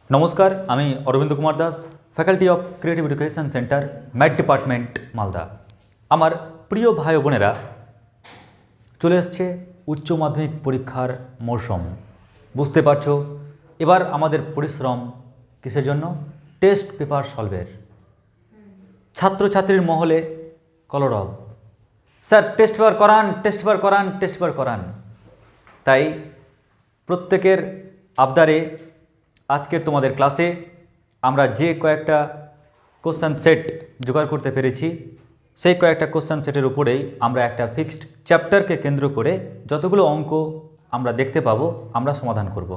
নমস্কার, আমি Arabinda Kumar Das, faculty of creative education centre, math department, Malda. আমার প্রিয় ভাই বোনেরা, চলে এসছে উচ্চ মাধ্যমিক পরীক্ষার মৌসুম। বুঝতে পারছো, এবার আমাদের পরিশ্রম কিসের জন্য? টেস্ট পেপার সলভের। ছাত্রছাত্রীর মহলে কলরব, স্যার টেস্ট পেপার করান, টেস্ট পেপার করান, টেস্ট পেপার করান। তাই প্রত্যেকের আবদারে আজকের তোমাদের ক্লাসে আমরা যে কয়েকটা কোশ্চেন সেট জোগাড় করতে পেরেছি, সেই কয়েকটা কোশ্চেন সেটের উপরেই আমরা একটা ফিক্সড চ্যাপ্টারকে কেন্দ্র করে যতগুলো অঙ্ক আমরা দেখতে পাবো আমরা সমাধান করব।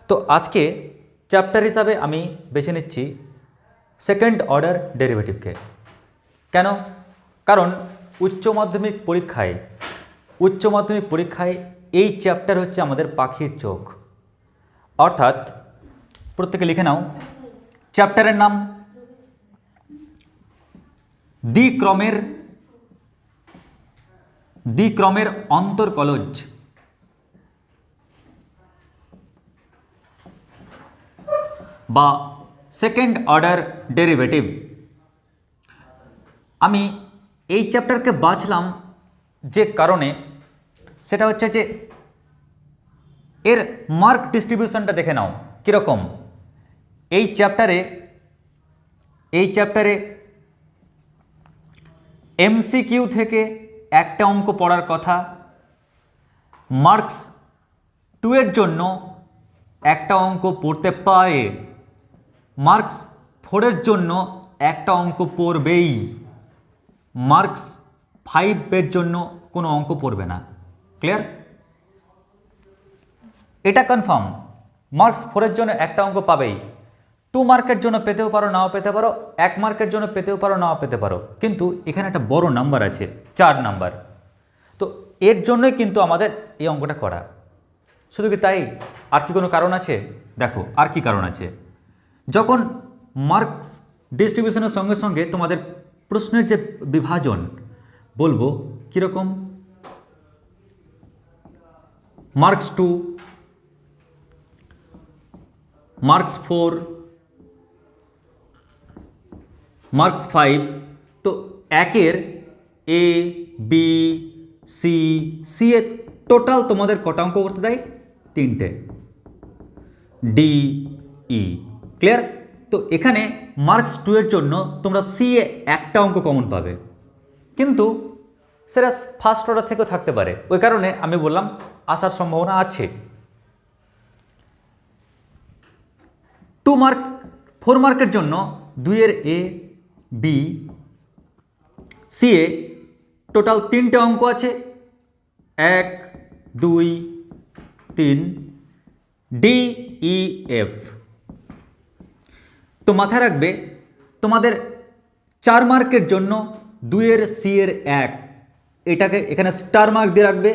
তো আজকে চ্যাপ্টার হিসাবে আমি বেছে নিচ্ছি সেকেন্ড অর্ডার ডেরিভেটিভকে। কেন? কারণ উচ্চ মাধ্যমিক পরীক্ষায় এই চ্যাপ্টার হচ্ছে আমাদের পাখির চোখ। অর্থাৎ প্রত্যেকে লিখে নাও, চ্যাপ্টারের নাম দ্বিক্রমের অন্তর্কলজ। বা সেকেন্ড অর্ডার ডেরিভেটিভ। আমি এই চ্যাপ্টারকে বাছলাম যে কারণে, সেটা হচ্ছে যে এর মার্ক ডিস্ট্রিবিউশনটা দেখে নাও কীরকম। এই চ্যাপ্টারে এমসিকিউ থেকে একটা অঙ্ক পড়ার কথা, মার্কস 2 এর জন্য একটা অঙ্ক পড়তে পারে, মার্কস 4 এর জন্য একটা অঙ্ক পড়বেই, মার্কস 5 এর জন্য কোনো অঙ্ক পড়বে না। ক্লিয়ার? এটা কনফার্ম। মার্কস 4 এর জন্য একটা অঙ্ক পাবেই। 2 মার্কের জন্য পেতেও পারো, নাও পেতে পারো, 1 মার্কের জন্য পেতেও পারো, নাও পেতে পারো, কিন্তু এখানে একটা বড় নাম্বার আছে, 4 নাম্বার। তো এর জন্যই কিন্তু আমাদের এই অঙ্কটা করা। শুধু কি তাই? আর কি কোনো কারণ আছে? দেখো, আর কি কারণ আছে। যখন মার্কস ডিস্ট্রিবিউশনের সঙ্গে সঙ্গে তোমাদের প্রশ্নের যে বিভাজন বলবো কীরকম, মার্কস 2, মার্কস 4, মার্কস 5, তো একের A B C, C A total তোমাদের কটা অঙ্ক করতে দেয়? 3টে, ডি ই। ক্লিয়ার? তো এখানে মার্কস 2 এর জন্য তোমরা সি এ একটা অঙ্ক কমন পাবে, কিন্তু সেটা ফার্স্ট অর্ডার থেকেও থাকতে পারে। ওই কারণে আমি বললাম আসার সম্ভাবনা আছে। 4 মার্কের জন্য 2 এর A B C A total 3টে অঙ্ক আছে, 1 2 3 ডি ই এফ। তো মাথায় রাখবে, তোমাদের 4 মার্কের জন্য 2 এর সি এর 1, এটাকে এখানে স্টার মার্ক দিয়ে রাখবে।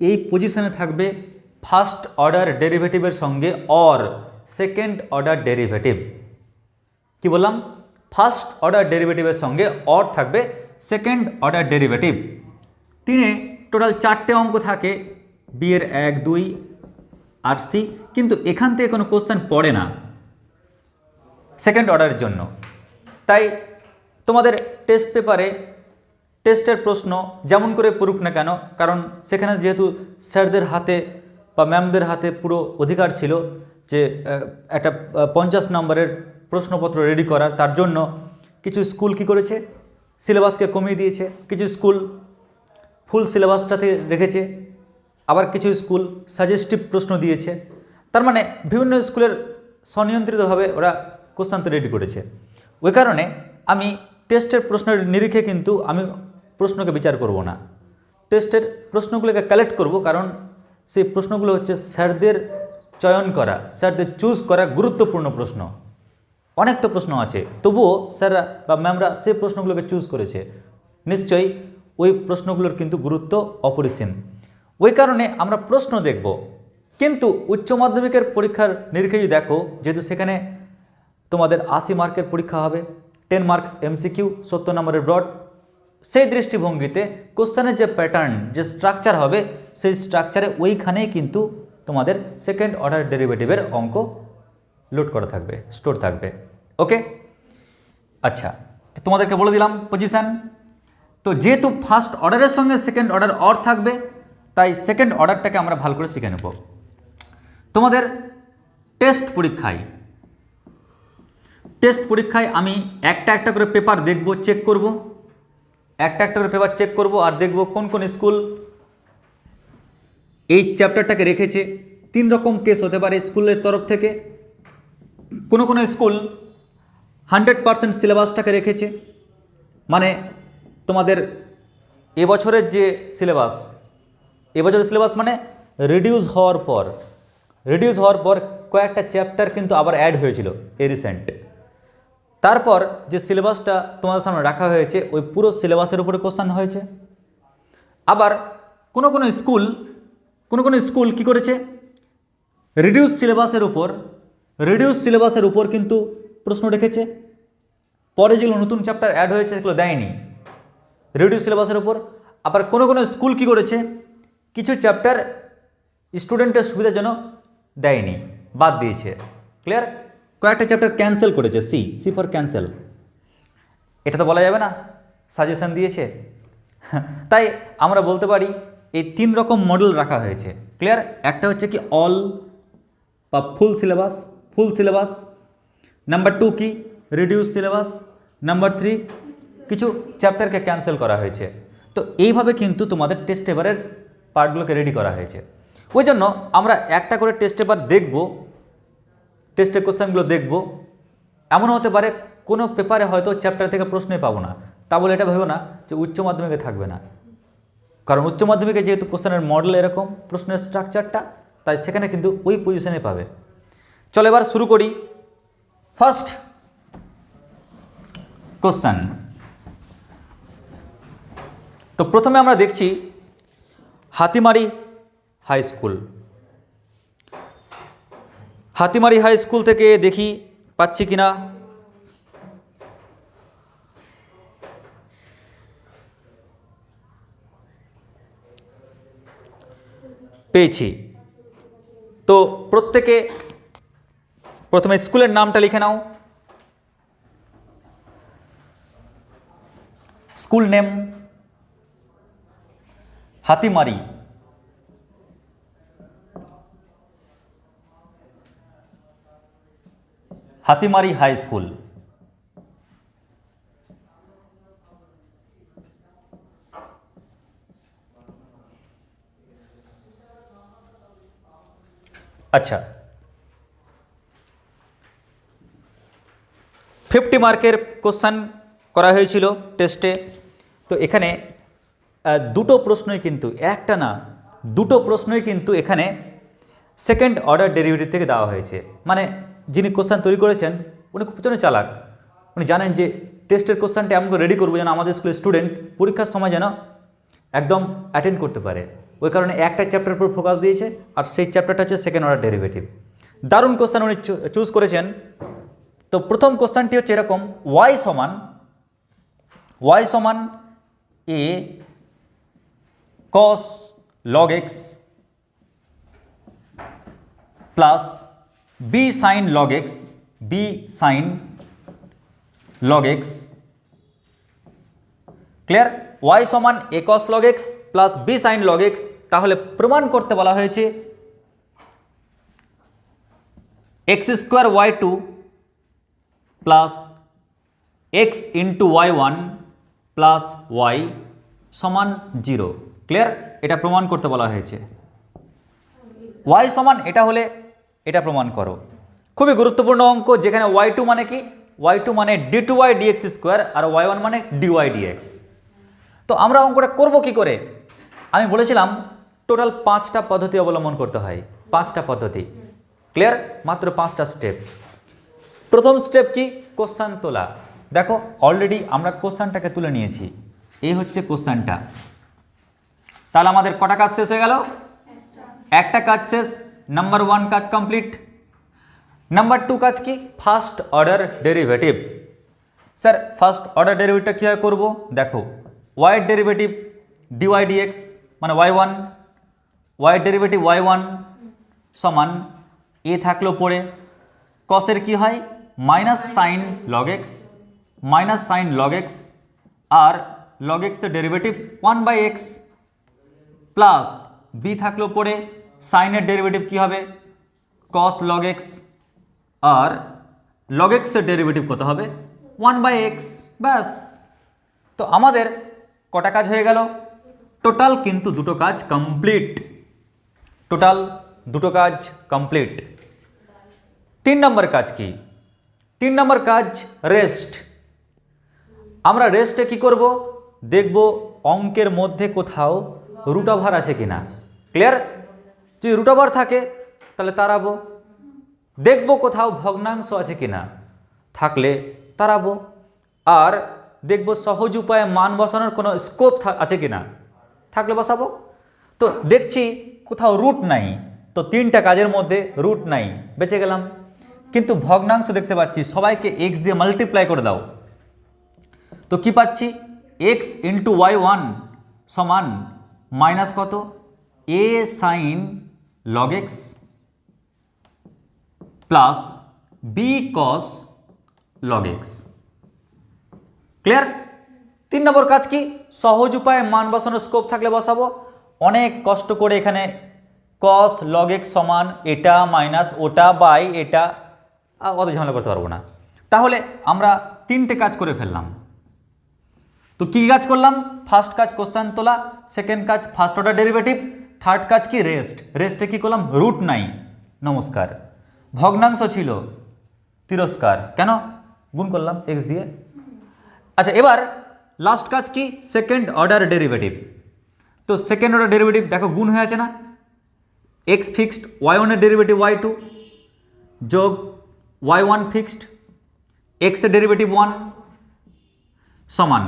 এই পজিশনে থাকবে ফার্স্ট অর্ডার ডেরিভেটিভের সঙ্গে অর সেকেন্ড অর্ডার ডেরিভেটিভ। কি বললাম? ফার্স্ট অর্ডার ডেরিভেটিভের সঙ্গে অর থাকবে সেকেন্ড অর্ডার ডেরিভেটিভ। 3-এ টোটাল 4টে অঙ্ক থাকে, বি এর 1 2 আর সি, কিন্তু এখান থেকে কোনো কোশ্চেন পড়ে না সেকেন্ড অর্ডারের জন্য। তাই তোমাদের টেস্ট পেপারে টেস্টের প্রশ্ন যেমন করে পড়ুক না কেন, কারণ সেখানে যেহেতু স্যারদের হাতে বা ম্যামদের হাতে পুরো অধিকার ছিল যে একটা 50 নম্বরের প্রশ্নপত্র রেডি করার, তার জন্য কিছু স্কুল কি করেছে, সিলেবাসকে কমিয়ে দিয়েছে, কিছু স্কুল ফুল সিলেবাসটাতে রেখেছে, আবার কিছু স্কুল সাজেস্টিভ প্রশ্ন দিয়েছে। তার মানে বিভিন্ন স্কুলের স্বনিয়ন্ত্রিতভাবে ওরা কোশ্চেন তো রেডি করেছে। ওই কারণে আমি টেস্টের প্রশ্নের নিরিখে কিন্তু আমি প্রশ্নকে বিচার করব না, টেস্টের প্রশ্নগুলোকে কালেক্ট করব, কারণ সেই প্রশ্নগুলো হচ্ছে স্যারদের চয়ন করা, স্যারদের চুজ করা গুরুত্বপূর্ণ প্রশ্ন। অনেক তো প্রশ্ন আছে, তবুও স্যাররা বা ম্যামরা সেই প্রশ্নগুলোকে চুজ করেছে, নিশ্চয়ই ওই প্রশ্নগুলোর কিন্তু গুরুত্ব অপরিসীম। ওই কারণে আমরা প্রশ্ন দেখব। কিন্তু উচ্চ মাধ্যমিকের পরীক্ষার নিরিখে যদি দেখো, যেহেতু সেখানে তোমাদের 80 মার্কের পরীক্ষা হবে, 10 মার্কস এমসিকিউ, 70 নম্বরের ব্রড, সেই দৃষ্টিভঙ্গিতে কোশ্চেনের যে প্যাটার্ন, যে স্ট্রাকচার হবে, সেই স্ট্রাকচারে ওইখানেই কিন্তু তোমাদের সেকেন্ড অর্ডার ডেরিভেটিভের অঙ্ক লোড করা থাকবে, স্টোর থাকবে। ওকে, আচ্ছা, তোমাদেরকে বলে দিলাম পজিশন। তো যেহেতু ফার্স্ট অর্ডারের সঙ্গে সেকেন্ড অর্ডার অর থাকবে, তাই সেকেন্ড অর্ডারটাকে আমরা ভালো করে শিখে নেব। তোমাদের টেস্ট পরীক্ষায় আমি একটা একটা করে পেপার দেখব, চেক করব, একটা একটা করে পেপার চেক করব আর দেখব কোন কোন স্কুল এই চ্যাপ্টারটাকে রেখেছে। 3 রকম কেস হতে পারে স্কুলের তরফ থেকে। কোনো কোনো স্কুল 100% সিলেবাসটাকে রেখেছে, মানে তোমাদের এবছরের যে সিলেবাস, এবছরের সিলেবাস মানে রিডিউস হওয়ার পর কয়েকটা চ্যাপ্টার কিন্তু আবার অ্যাড হয়েছিল এই রিসেন্ট। তারপর যে সিলেবাসটা তোমাদের সামনে রাখা হয়েছে ওই পুরো সিলেবাসের উপরে কোশ্চেন হয়েছে। আবার কোনো কোনো স্কুল কি করেছে, রিডিউস সিলেবাসের উপর কিন্তু প্রশ্ন রেখেছে। পরে যেগুলো নতুন চ্যাপ্টার অ্যাড হয়েছে সেগুলো দেয়নি রিডিউস সিলেবাসের উপর। আবার কোনো কোনো স্কুল কি করেছে, কিছু চ্যাপ্টার স্টুডেন্টের সুবিধার জন্য দেয়নি, বাদ দিয়েছে। ক্লিয়ার? কয়েকটা চ্যাপ্টার ক্যান্সেল করেছে, সি ফর ক্যান্সেল। এটা তো বলা যাবে না, সাজেশন দিয়েছে। তাই আমরা বলতে পারি এই 3 রকম মডেল রাখা হয়েছে। ক্লিয়ার? একটা হচ্ছে কি অল বা ফুল সিলেবাস। নাম্বার 2 কি রিডিউস সিলেবাস। নাম্বার 3 কিছু চ্যাপ্টারকে ক্যান্সেল করা হয়েছে। তো এইভাবে কিন্তু তোমাদের টেস্ট পেপারের পার্টগুলোকে রেডি করা হয়েছে। ওই জন্য আমরা একটা করে টেস্ট পেপার দেখব, টেস্টের কোশ্চেনগুলো দেখব। এমন হতে পারে কোনো পেপারে হয়তো চ্যাপ্টার থেকে প্রশ্নই পাবো না, তা বলে এটা ভেবো না যে উচ্চ মাধ্যমিকে থাকবে না, কারণ উচ্চ মাধ্যমিকে যেহেতু কোশ্চেনের মডেল এরকম, প্রশ্নের স্ট্রাকচারটা, তাই সেখানে কিন্তু ওই পজিশনে পাবে। চলো এবার শুরু করি। First question. তো প্রথমে আমরা দেখছি হাতিমারি হাই স্কুল থেকে দেখি পাচ্ছি কিনা। পেয়েছি। তো প্রত্যেকে প্রথমে স্কুলের নামটা লিখে নাও। School name Hatimari. Hatimari high school. আচ্ছা, 50 মার্কের কোশ্চেন করা হয়েছিল টেস্টে। তো এখানে দুটো প্রশ্নই কিন্তু, একটা না দুটো প্রশ্নই কিন্তু এখানে সেকেন্ড অর্ডার ডেরিভেটিভ থেকে দেওয়া হয়েছে। মানে যিনি কোশ্চেন তৈরি করেছেন উনি খুব প্রচণ্ড চালাক। উনি জানেন যে টেস্টের কোশ্চেনটা এমন করে রেডি করবো যেন আমাদের স্কুলের স্টুডেন্ট পরীক্ষার সময় যেন একদম অ্যাটেন্ড করতে পারে। ওই কারণে একটা চ্যাপ্টারের উপর ফোকাস দিয়েছে, আর সেই চ্যাপ্টারটা হচ্ছে সেকেন্ড অর্ডার ডেরিভেটিভ। দারুণ কোশ্চেন উনি চুজ করেছেন। তো প্রথম কোশ্চেনটি হচ্ছে এরকম, y সমান a cos log x plus b sin log x clear? y সমান a cos log x plus b sin log x। তাহলে প্রমাণ করতে বলা হয়েছে x square y2 plus x into y1 plus y সমান 0। ক্লিয়ার? এটা প্রমাণ করতে বলা হয়েছে। y সমান এটা হলে এটা প্রমাণ করো। খুবই গুরুত্বপূর্ণ অঙ্ক, যেখানে y2 মানে কি, y2 মানে d2y dx স্কোয়ার আর y1 মানে dy dx। তো আমরা অঙ্কটা করব কি করে? আমি বলেছিলাম টোটাল 5টা পদ্ধতি অবলম্বন করতে হয়, 5টা পদ্ধতি। ক্লিয়ার? মাত্র 5টা স্টেপ। প্রথম স্টেপ কি? কোশ্চেন তোলা। দেখো অলরেডি আমরা কোশ্চেনটাকে তুলে নিয়েছি, এই হচ্ছে কোশ্চেনটা। তাহলে আমাদের কটা কাজ শেষ হয়ে গেল? একটা কাজ শেষ। নাম্বার 1 কাজ কমপ্লিট। নাম্বার 2 কাজ কি? First order derivative. Sir first order ডেরিভেটিভটা কীভাবে করবো? দেখো y এর ডেরিভেটিভ dy dx মানে y1, y এর ডেরিভেটিভ y1 সমান a থাকলো পরে কসের কি হয় minus sine log x, minus sine log x, আর লগ এক্সের ডেরিভেটিভ 1/x প্লাস বি থাকলো পরে সাইনের ডেরিভেটিভ কি হবে কস লগ এক্স, আর লগ এক্সের ডেরিভেটিভ কত হবে 1/x। ব্যাস, তো আমাদের কটা কাজ হয়ে গেল? টোটাল কিন্তু দুটো কাজ কমপ্লিট, টোটাল দুটো কাজ কমপ্লিট। 3 নম্বর কাজ কি? 3 নম্বর কাজ রেস্ট। আমরা রেস্টে কি করব? দেখব অঙ্কের মধ্যে কোথাও রুট ওভার আছে কিনা। ক্লিয়ার? যদি রুট ওভার থাকে তাহলে তাড়াবো। দেখব কোথাও ভগ্নাংশ আছে কিনা, থাকলে তাড়াবো। আর দেখব সহজ উপায়ে মান বসানোর কোনো স্কোপ আছে কিনা, থাকলে বসাবো। তো দেখছি কোথাও রুট নাই, তো 3টা কাজের মধ্যে রুট নাই, বেঁচে গেলাম। কিন্তু ভগ্নাংশ দেখতে পাচ্ছি, সবাইকে x দিয়ে মাল্টিপ্লাই করে দাও। তো কি পাচ্ছি? x ইন্টু y1 সমান মাইনাস কত a sine log x plus b cos log x. Clear? 3 number কাজ কি? সহজ উপায়ে মান বসানোর স্কোপ থাকলে বসাবো। অনেক কষ্ট করে এখানে কস লগ এক্স সমান এটা মাইনাস ওটা বাই এটা, অত ঝামেলা করতে পারবো না। তাহলে আমরা 3টে কাজ করে ফেললাম। তো কি কাজ করলাম? ফার্স্ট কাজ কোশ্চেন তোলা, সেকেন্ড কাজ ফার্স্ট অর্ডার ডেরিভেটিভ, থার্ড কাজ কি রেস্ট। রেস্টে কি করলাম? রুট নাই, নমস্কার। ভগ্নাংশ ছিল, তিরস্কার। কেন? গুণ করলাম এক্স দিয়ে। আচ্ছা, এবার লাস্ট কাজ কি? Second order derivative. তো সেকেন্ড অর্ডার ডেরিভেটিভ দেখো গুণ হয়ে আছে না, এক্স ফিক্সড y1 এর ডেরিভেটিভ y2 যোগ y1 ফিক্সড এক্স এর ডেরিভেটিভ 1 সমান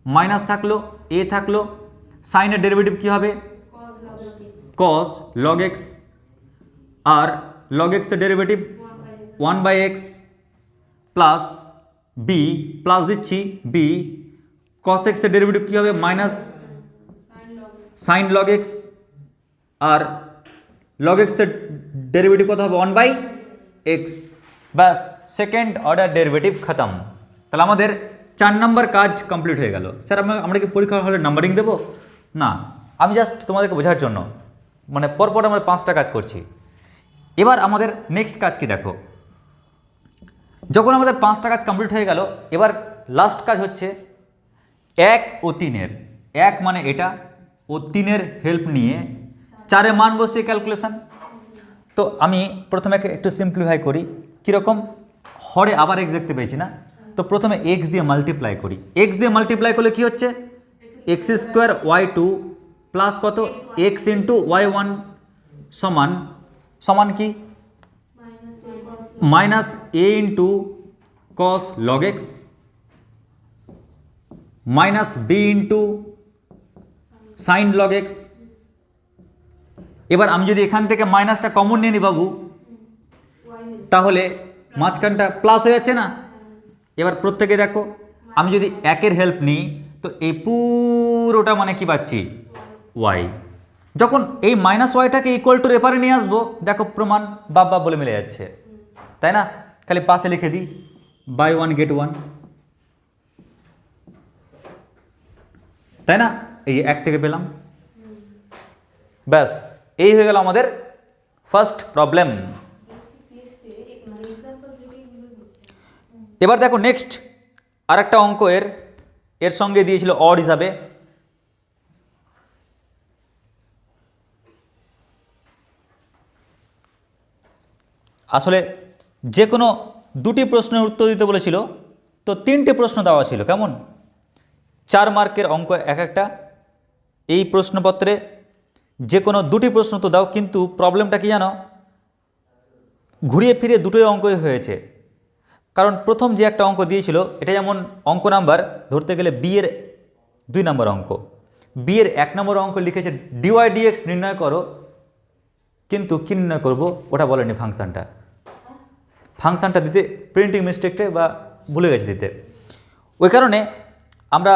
মাইনাস থাকলো এ থাকলো, সাইনের ডেরিভেটিভ কি হবে কস লগ এক্স, আর লগ এক্সের derivative 1/x plus b, plus দিচ্ছি বি কস এক্সের ডেরিভেটিভ কী হবে মাইনাস সাইন লগ এক্স, আর লগ এক্সের ডেরিভেটিভ কত হবে 1/x। ব্যাস, সেকেন্ড অর্ডার ডেরিভেটিভ খতম। তাহলে আমাদের 4 নম্বর কাজ কমপ্লিট হয়ে গেল। স্যার আমরা কি পরীক্ষা হলে নাম্বারিং দেবো? না, আমি জাস্ট তোমাদেরকে বোঝার জন্য, মানে পরপর আমরা 5টা কাজ করছি। এবার আমাদের নেক্সট কাজ কি দেখো, যখন আমাদের 5টা কাজ কমপ্লিট হয়ে গেল, এবার লাস্ট কাজ হচ্ছে 1 ও 3-এর, 1 মানে এটা ও 3-এর হেল্প নিয়ে 4-এ মান বসিয়ে ক্যালকুলেশন। তো আমি প্রথমে একটু সিম্পলিফাই করি। কীরকম? হরে আবার এক্স দেখতে পেয়েছি না, তো প্রথমে এক্স দিয়ে মাল্টিপ্লাই করি। এক্স দিয়ে মাল্টিপ্লাই করলে কি হচ্ছে এক্স স্কোয়ার y2 প্লাস কত এক্স ইন্টু y1 সমান সমান কি minus a into cos log x minus b into sine log x. এবার আমি যদি এখান থেকে মাইনাসটা কমন নিয়ে নিই বাবু, তাহলে মাঝখানটা প্লাস হয়ে যাচ্ছে না। এবার প্রত্যেকে দেখো, আমি যদি 1-এর হেল্প নিই তো এই পুরোটা মানে কি পাচ্ছি ওয়াই। যখন এই মাইনাস ওয়াইটাকে ইকুয়াল টু রেপারে নিয়ে আসবো, দেখো প্রমাণ বাবা বলে মিলে যাচ্ছে, তাই না? খালি পাশে লিখে দিই বাই 1 গেট 1, তাই না? এই 1 থেকে পেলাম। ব্যাস, এই হয়ে গেল আমাদের ফার্স্ট প্রবলেম। এবার দেখো নেক্সট আরেকটা অঙ্ক এর সঙ্গে দিয়েছিল অড হিসাবে। আসলে যে কোনো 2টি প্রশ্নের উত্তর দিতে বলেছিল, তো 3টে প্রশ্ন দেওয়া ছিল। কেমন? 4 মার্কের অঙ্ক এক একটা। এই প্রশ্নপত্রে যে কোনো 2টি প্রশ্ন তো দাও, কিন্তু প্রবলেমটা কি জানো, ঘুরিয়ে ফিরিয়ে দুটোই অঙ্কই হয়েছে। কারণ প্রথম যে একটা অঙ্ক দিয়েছিল, এটা যেমন অঙ্ক নাম্বার ধরতে গেলে বি এর 2 নম্বর অঙ্ক, বি এর 1 নম্বর অঙ্ক লিখেছে ডিওয়াই ডিএক্স নির্ণয় করো, কিন্তু কী নির্ণয় করবো ওটা বলেনি। ফাংশানটা দিতে প্রিন্টিং মিস্টেকটা বা ভুলে গেছে দিতে, ওই কারণে আমরা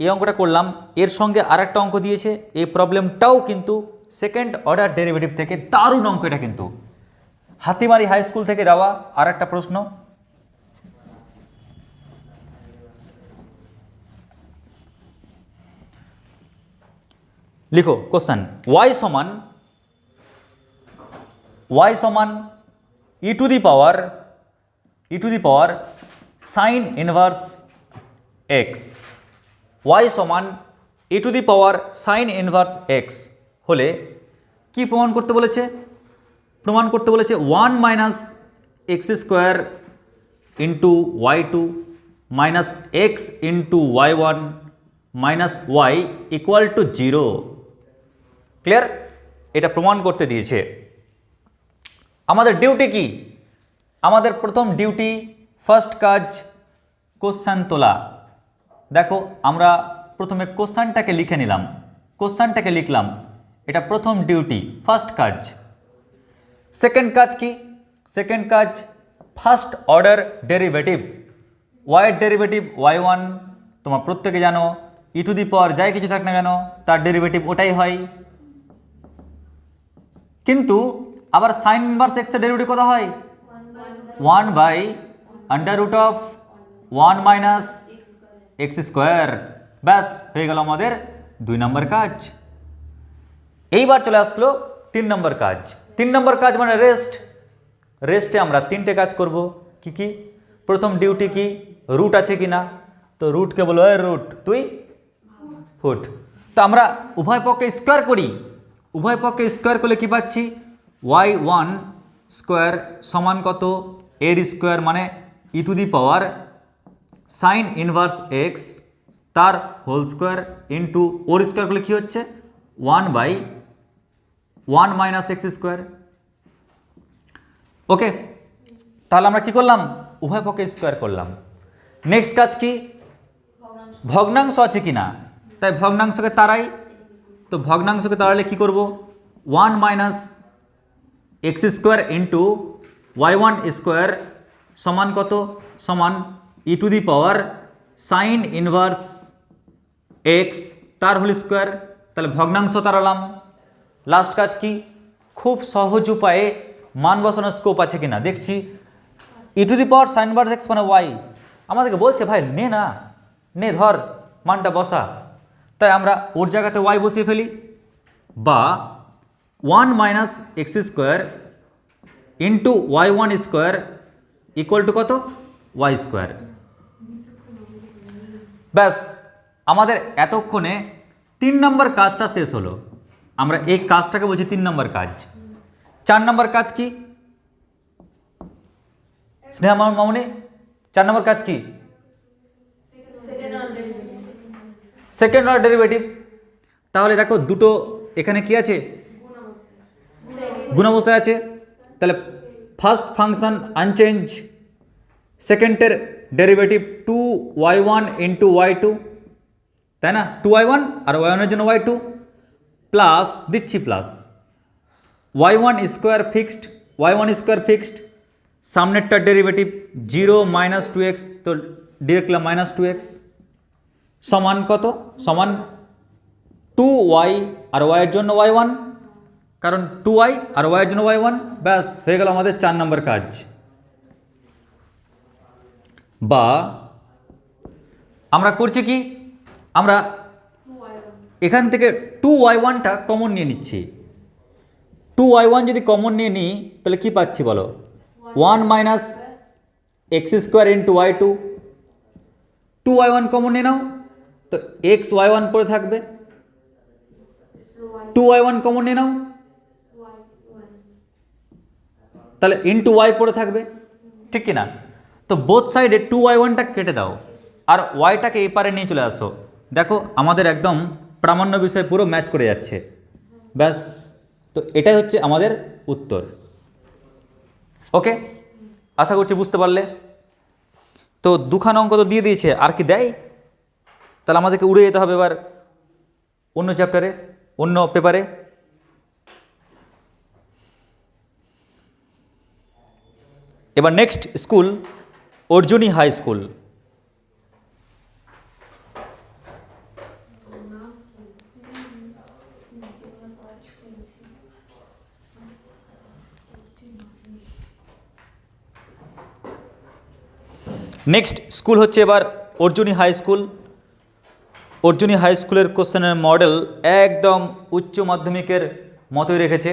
এই অঙ্কটা করলাম। এর সঙ্গে আরেকটা অঙ্ক দিয়েছে, এই প্রবলেমটাও কিন্তু সেকেন্ড অর্ডার ডেরিভেটিভ থেকে দারুণ অঙ্ক এটা। কিন্তু হাতিমারি হাই স্কুল থেকে দেওয়া আর একটা প্রশ্ন, লিখো কোশ্চেন, y সমান e two the power sine inverse x, y সমান e two the power sine inverse x হলে কি প্রমাণ করতে বলেছে? প্রমাণ করতে বলেছে 1 minus x square into y2 minus x into y1 minus y equal to 0। Clear? এটা প্রমাণ করতে দিয়েছে। আমাদের ডিউটি কি? আমাদের প্রথম ডিউটি, ফার্স্ট কাজ কোশ্চেন তোলা। দেখো আমরা প্রথমে কোশ্চেনটাকে লিখে নিলাম, কোশ্চেনটাকে লিখলাম, এটা প্রথম ডিউটি, ফার্স্ট কাজ। সেকেন্ড কাজ কি? সেকেন্ড কাজ ফার্স্ট অর্ডার ডেরিভেটিভ, ওয়াইয়ের ডেরিভেটিভ y1 তোমার প্রত্যেকে জানো, ই টু দি পাওয়ার যাই কিছু থাক না কেন তার ডেরিভেটিভ ওটাই হয়। কিন্তু আবার সাইন ইনভার্স এক্স এর ডেরিভেটিভ কত হয়? 1 by under root of 1 minus x square. ব্যাস হয়ে গেল আমাদের 2 নম্বর কাজ। এইবার চলে আসলো 3 নম্বর কাজ। 3 নম্বর কাজ মানে রেস্ট। রেস্টে আমরা 3টে কাজ করব। কি কি? প্রথম ডিউটি কি? রুট আছে কি না, তো রুটকে বলো রুট তুই ফুট। তো আমরা উভয় পক্ষে স্কোয়ার করি, উভয় পক্ষে স্কোয়ার করলে কি পাচ্ছি? y1 স্কোয়ার সমান কত? এর স্কোয়ার মানে e to the power sine inverse x তার হোল স্কোয়ার ইন্টু ওর স্কোয়ার করলে কী হচ্ছে? 1 by 1 minus x square. Okay, তাহলে আমরা কি করলাম? উভয় পক্ষে স্কোয়ার করলাম। নেক্সট কাজ কি? ভগ্নাংশ আছে কি না, তাই ভগ্নাংশকে তাড়াই। তো ভগ্নাংশকে তাড়ালে কি করব? 1 minus x square into y1 square সমান কত? সমান e to the power sine inverse x তার হোল স্কোয়ার। তাহলে ভগ্নাংশ তাড়ালাম। লাস্ট কাজ কি? খুব সহজ উপায়ে মান বসানোর স্কোপ আছে কিনা দেখছি। E to the power sine inverse x মানে ওয়াই, আমাদেরকে বলছে ভাই নে না, নে ধর মানটা বসা, তাই আমরা ওর জায়গাতে ওয়াই বসিয়ে ফেলি। বা 1 minus x square into y1 square equal to কত? Y square. ব্যাস আমাদের এতক্ষণে 3 নম্বর কাজটা শেষ হলো। আমরা এই কাজটাকে বলছি 3 নম্বর কাজ। 4 নম্বর কাজ কি? স্নেহা মামনি 4 নম্বর কাজ কি? Second order derivative. তাহলে দেখো দুটো এখানে কি আছে? গুণ অবস্থায় আছে। তাহলে ফার্স্ট ফাংশন আনচেঞ্জ, সেকেন্ডের ডেরিভেটিভ 2y1 ইন্টু y2, তাই না? 2y1 আর y1 এর জন্য y2 প্লাস দিচ্ছি plus y1 square fixed, y1 square fixed, সামনেরটার ডেরিভেটিভ 0 মাইনাস 2x, তো ডিরেক্ট মাইনাস 2x সমান কত? সমান 2y আর y এর জন্য y1, কারণ 2y আর y এর জন্য y1। ব্যাস হয়ে গেল আমাদের 4 নম্বর কাজ। বা আমরা করছি কি? আমরা এখান থেকে 2y1টা কমন নিয়ে নিচ্ছি। 2y1 যদি কমন নিয়ে নিই তাহলে কি পাচ্ছি বলো? 1 minus x square into y2। 2y1 common নিয়ে নাও, তো এক্স y1 পড়ে থাকবে। 2y1 কমন নিয়ে নাও, তাহলে ইন্টু ওয়াই পড়ে থাকবে, ঠিক কি না? তো বোথ সাইডে 2y1টা কেটে দাও আর ওয়াইটাকে এই পারে নিয়ে চলে আসো। দেখো আমাদের একদম প্রামাণ্য বিষয় পুরো ম্যাচ করে যাচ্ছে। ব্যাস, তো এটাই হচ্ছে আমাদের উত্তর। ওকে, আশা করছি বুঝতে পারলে। তো দুখানা অঙ্ক তো দিয়ে দিয়েছে, আর কি দেয়? তাহলে আমাদেরকে উড়ে যেতে হবে এবার অন্য চ্যাপ্টারে, অন্য পেপারে। এবার next school Arjuni high school. Next school হচ্ছে এবার Arjuni high school. Arjuni high স্কুলের কোশ্চেনের মডেল একদম উচ্চ মাধ্যমিকের মতোই রেখেছে।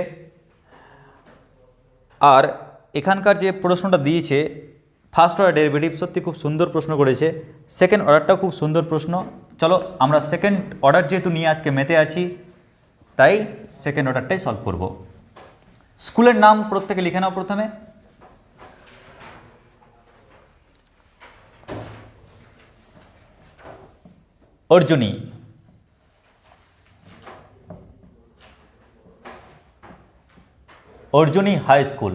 আর এখানকার যে প্রশ্নটা দিয়েছে ফার্স্ট অর্ডার ডেরিভেটিভ, সত্যি খুব সুন্দর প্রশ্ন করেছে। সেকেন্ড অর্ডারটাও খুব সুন্দর প্রশ্ন। চলো আমরা সেকেন্ড অর্ডার যেহেতু নিয়ে আজকে মেতে আছি, তাই সেকেন্ড অর্ডারটাই সলভ করব। স্কুলের নাম প্রত্যেকে লিখে নাও প্রথমে। অর্জুনী। Arjuni high school.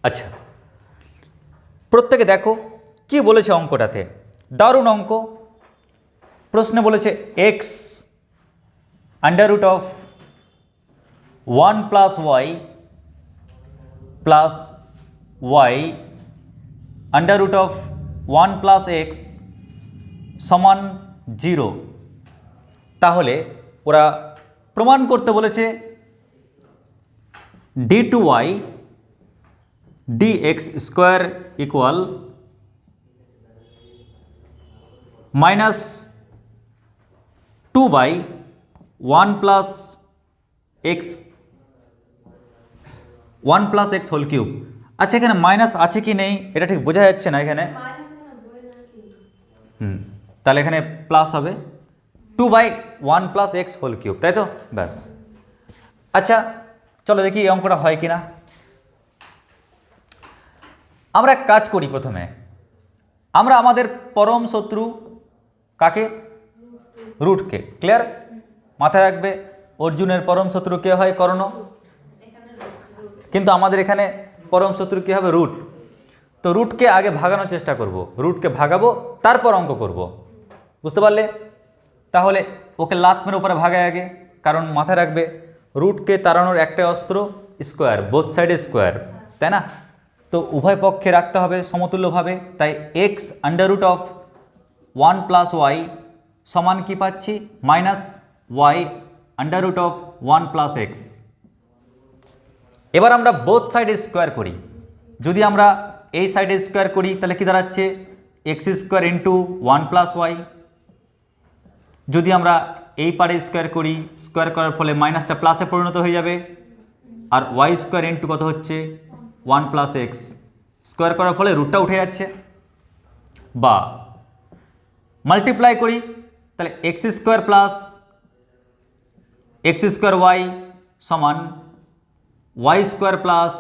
আচ্ছা, প্রত্যেকে দেখো কি বলেছে অঙ্কটাতে, দারুণ অঙ্ক। প্রশ্নে বলেছে x under root of 1 plus y plus y under root of 1 plus x সমান 0। তাহলে ওরা প্রমাণ করতে বলেছে d2y dx square equal minus 2 by 1 plus x whole cube. আচ্ছা, এখানে মাইনাস আছে কি নেই এটা ঠিক বোঝা যাচ্ছে না এখানে। তাহলে এখানে প্লাস হবে 2 by 1 plus x whole cube, তাই তো? ব্যাস। আচ্ছা চলো দেখি এই অঙ্কটা হয় কিনা। আমরা এক কাজ করি, প্রথমে আমরা আমাদের পরম শত্রু কাকে? রুটকে। ক্লিয়ার? মাথায় রাখবে অর্জুনের পরম শত্রু কে হয়? কর্ণ। কিন্তু আমাদের এখানে পরম শত্রু কী হবে? রুট। তো রুটকে আগে ভাগানোর চেষ্টা করব, রুটকে ভাগাবো তারপর অঙ্ক করব, বুঝতে পারলে? তাহলে ওকে লাত মেরে উপরে ভাগায় আগে, কারণ মাথায় রাখবে রুটকে তাড়ানোর একটাই অস্ত্র স্কোয়ার, বোথ সাইডে স্কোয়ার, তাই না? তো উভয় পক্ষে রাখতে হবে সমতুল্যভাবে। তাই x under root of 1 plus y সমান কী পাচ্ছি? Minus y under root of 1 plus x. এবার আমরা বোথ সাইডে স্কোয়ার করি। যদি আমরা এই সাইডে স্কোয়ার করি তাহলে কি দাঁড়াচ্ছে? X square into 1 plus y. যদি আমরা এই পারে স্কোয়ার করি, স্কোয়ার করার ফলে মাইনাসটা প্লাসে পরিণত হয়ে যাবে, আর ওয়াই স্কোয়ার ইন্টু কত হচ্ছে? 1 প্লাস এক্স। স্কোয়ার করার ফলে রুটটা উঠে যাচ্ছে। বা মাল্টিপ্লাই করি, তাহলে x square plus x square y সমান y square plus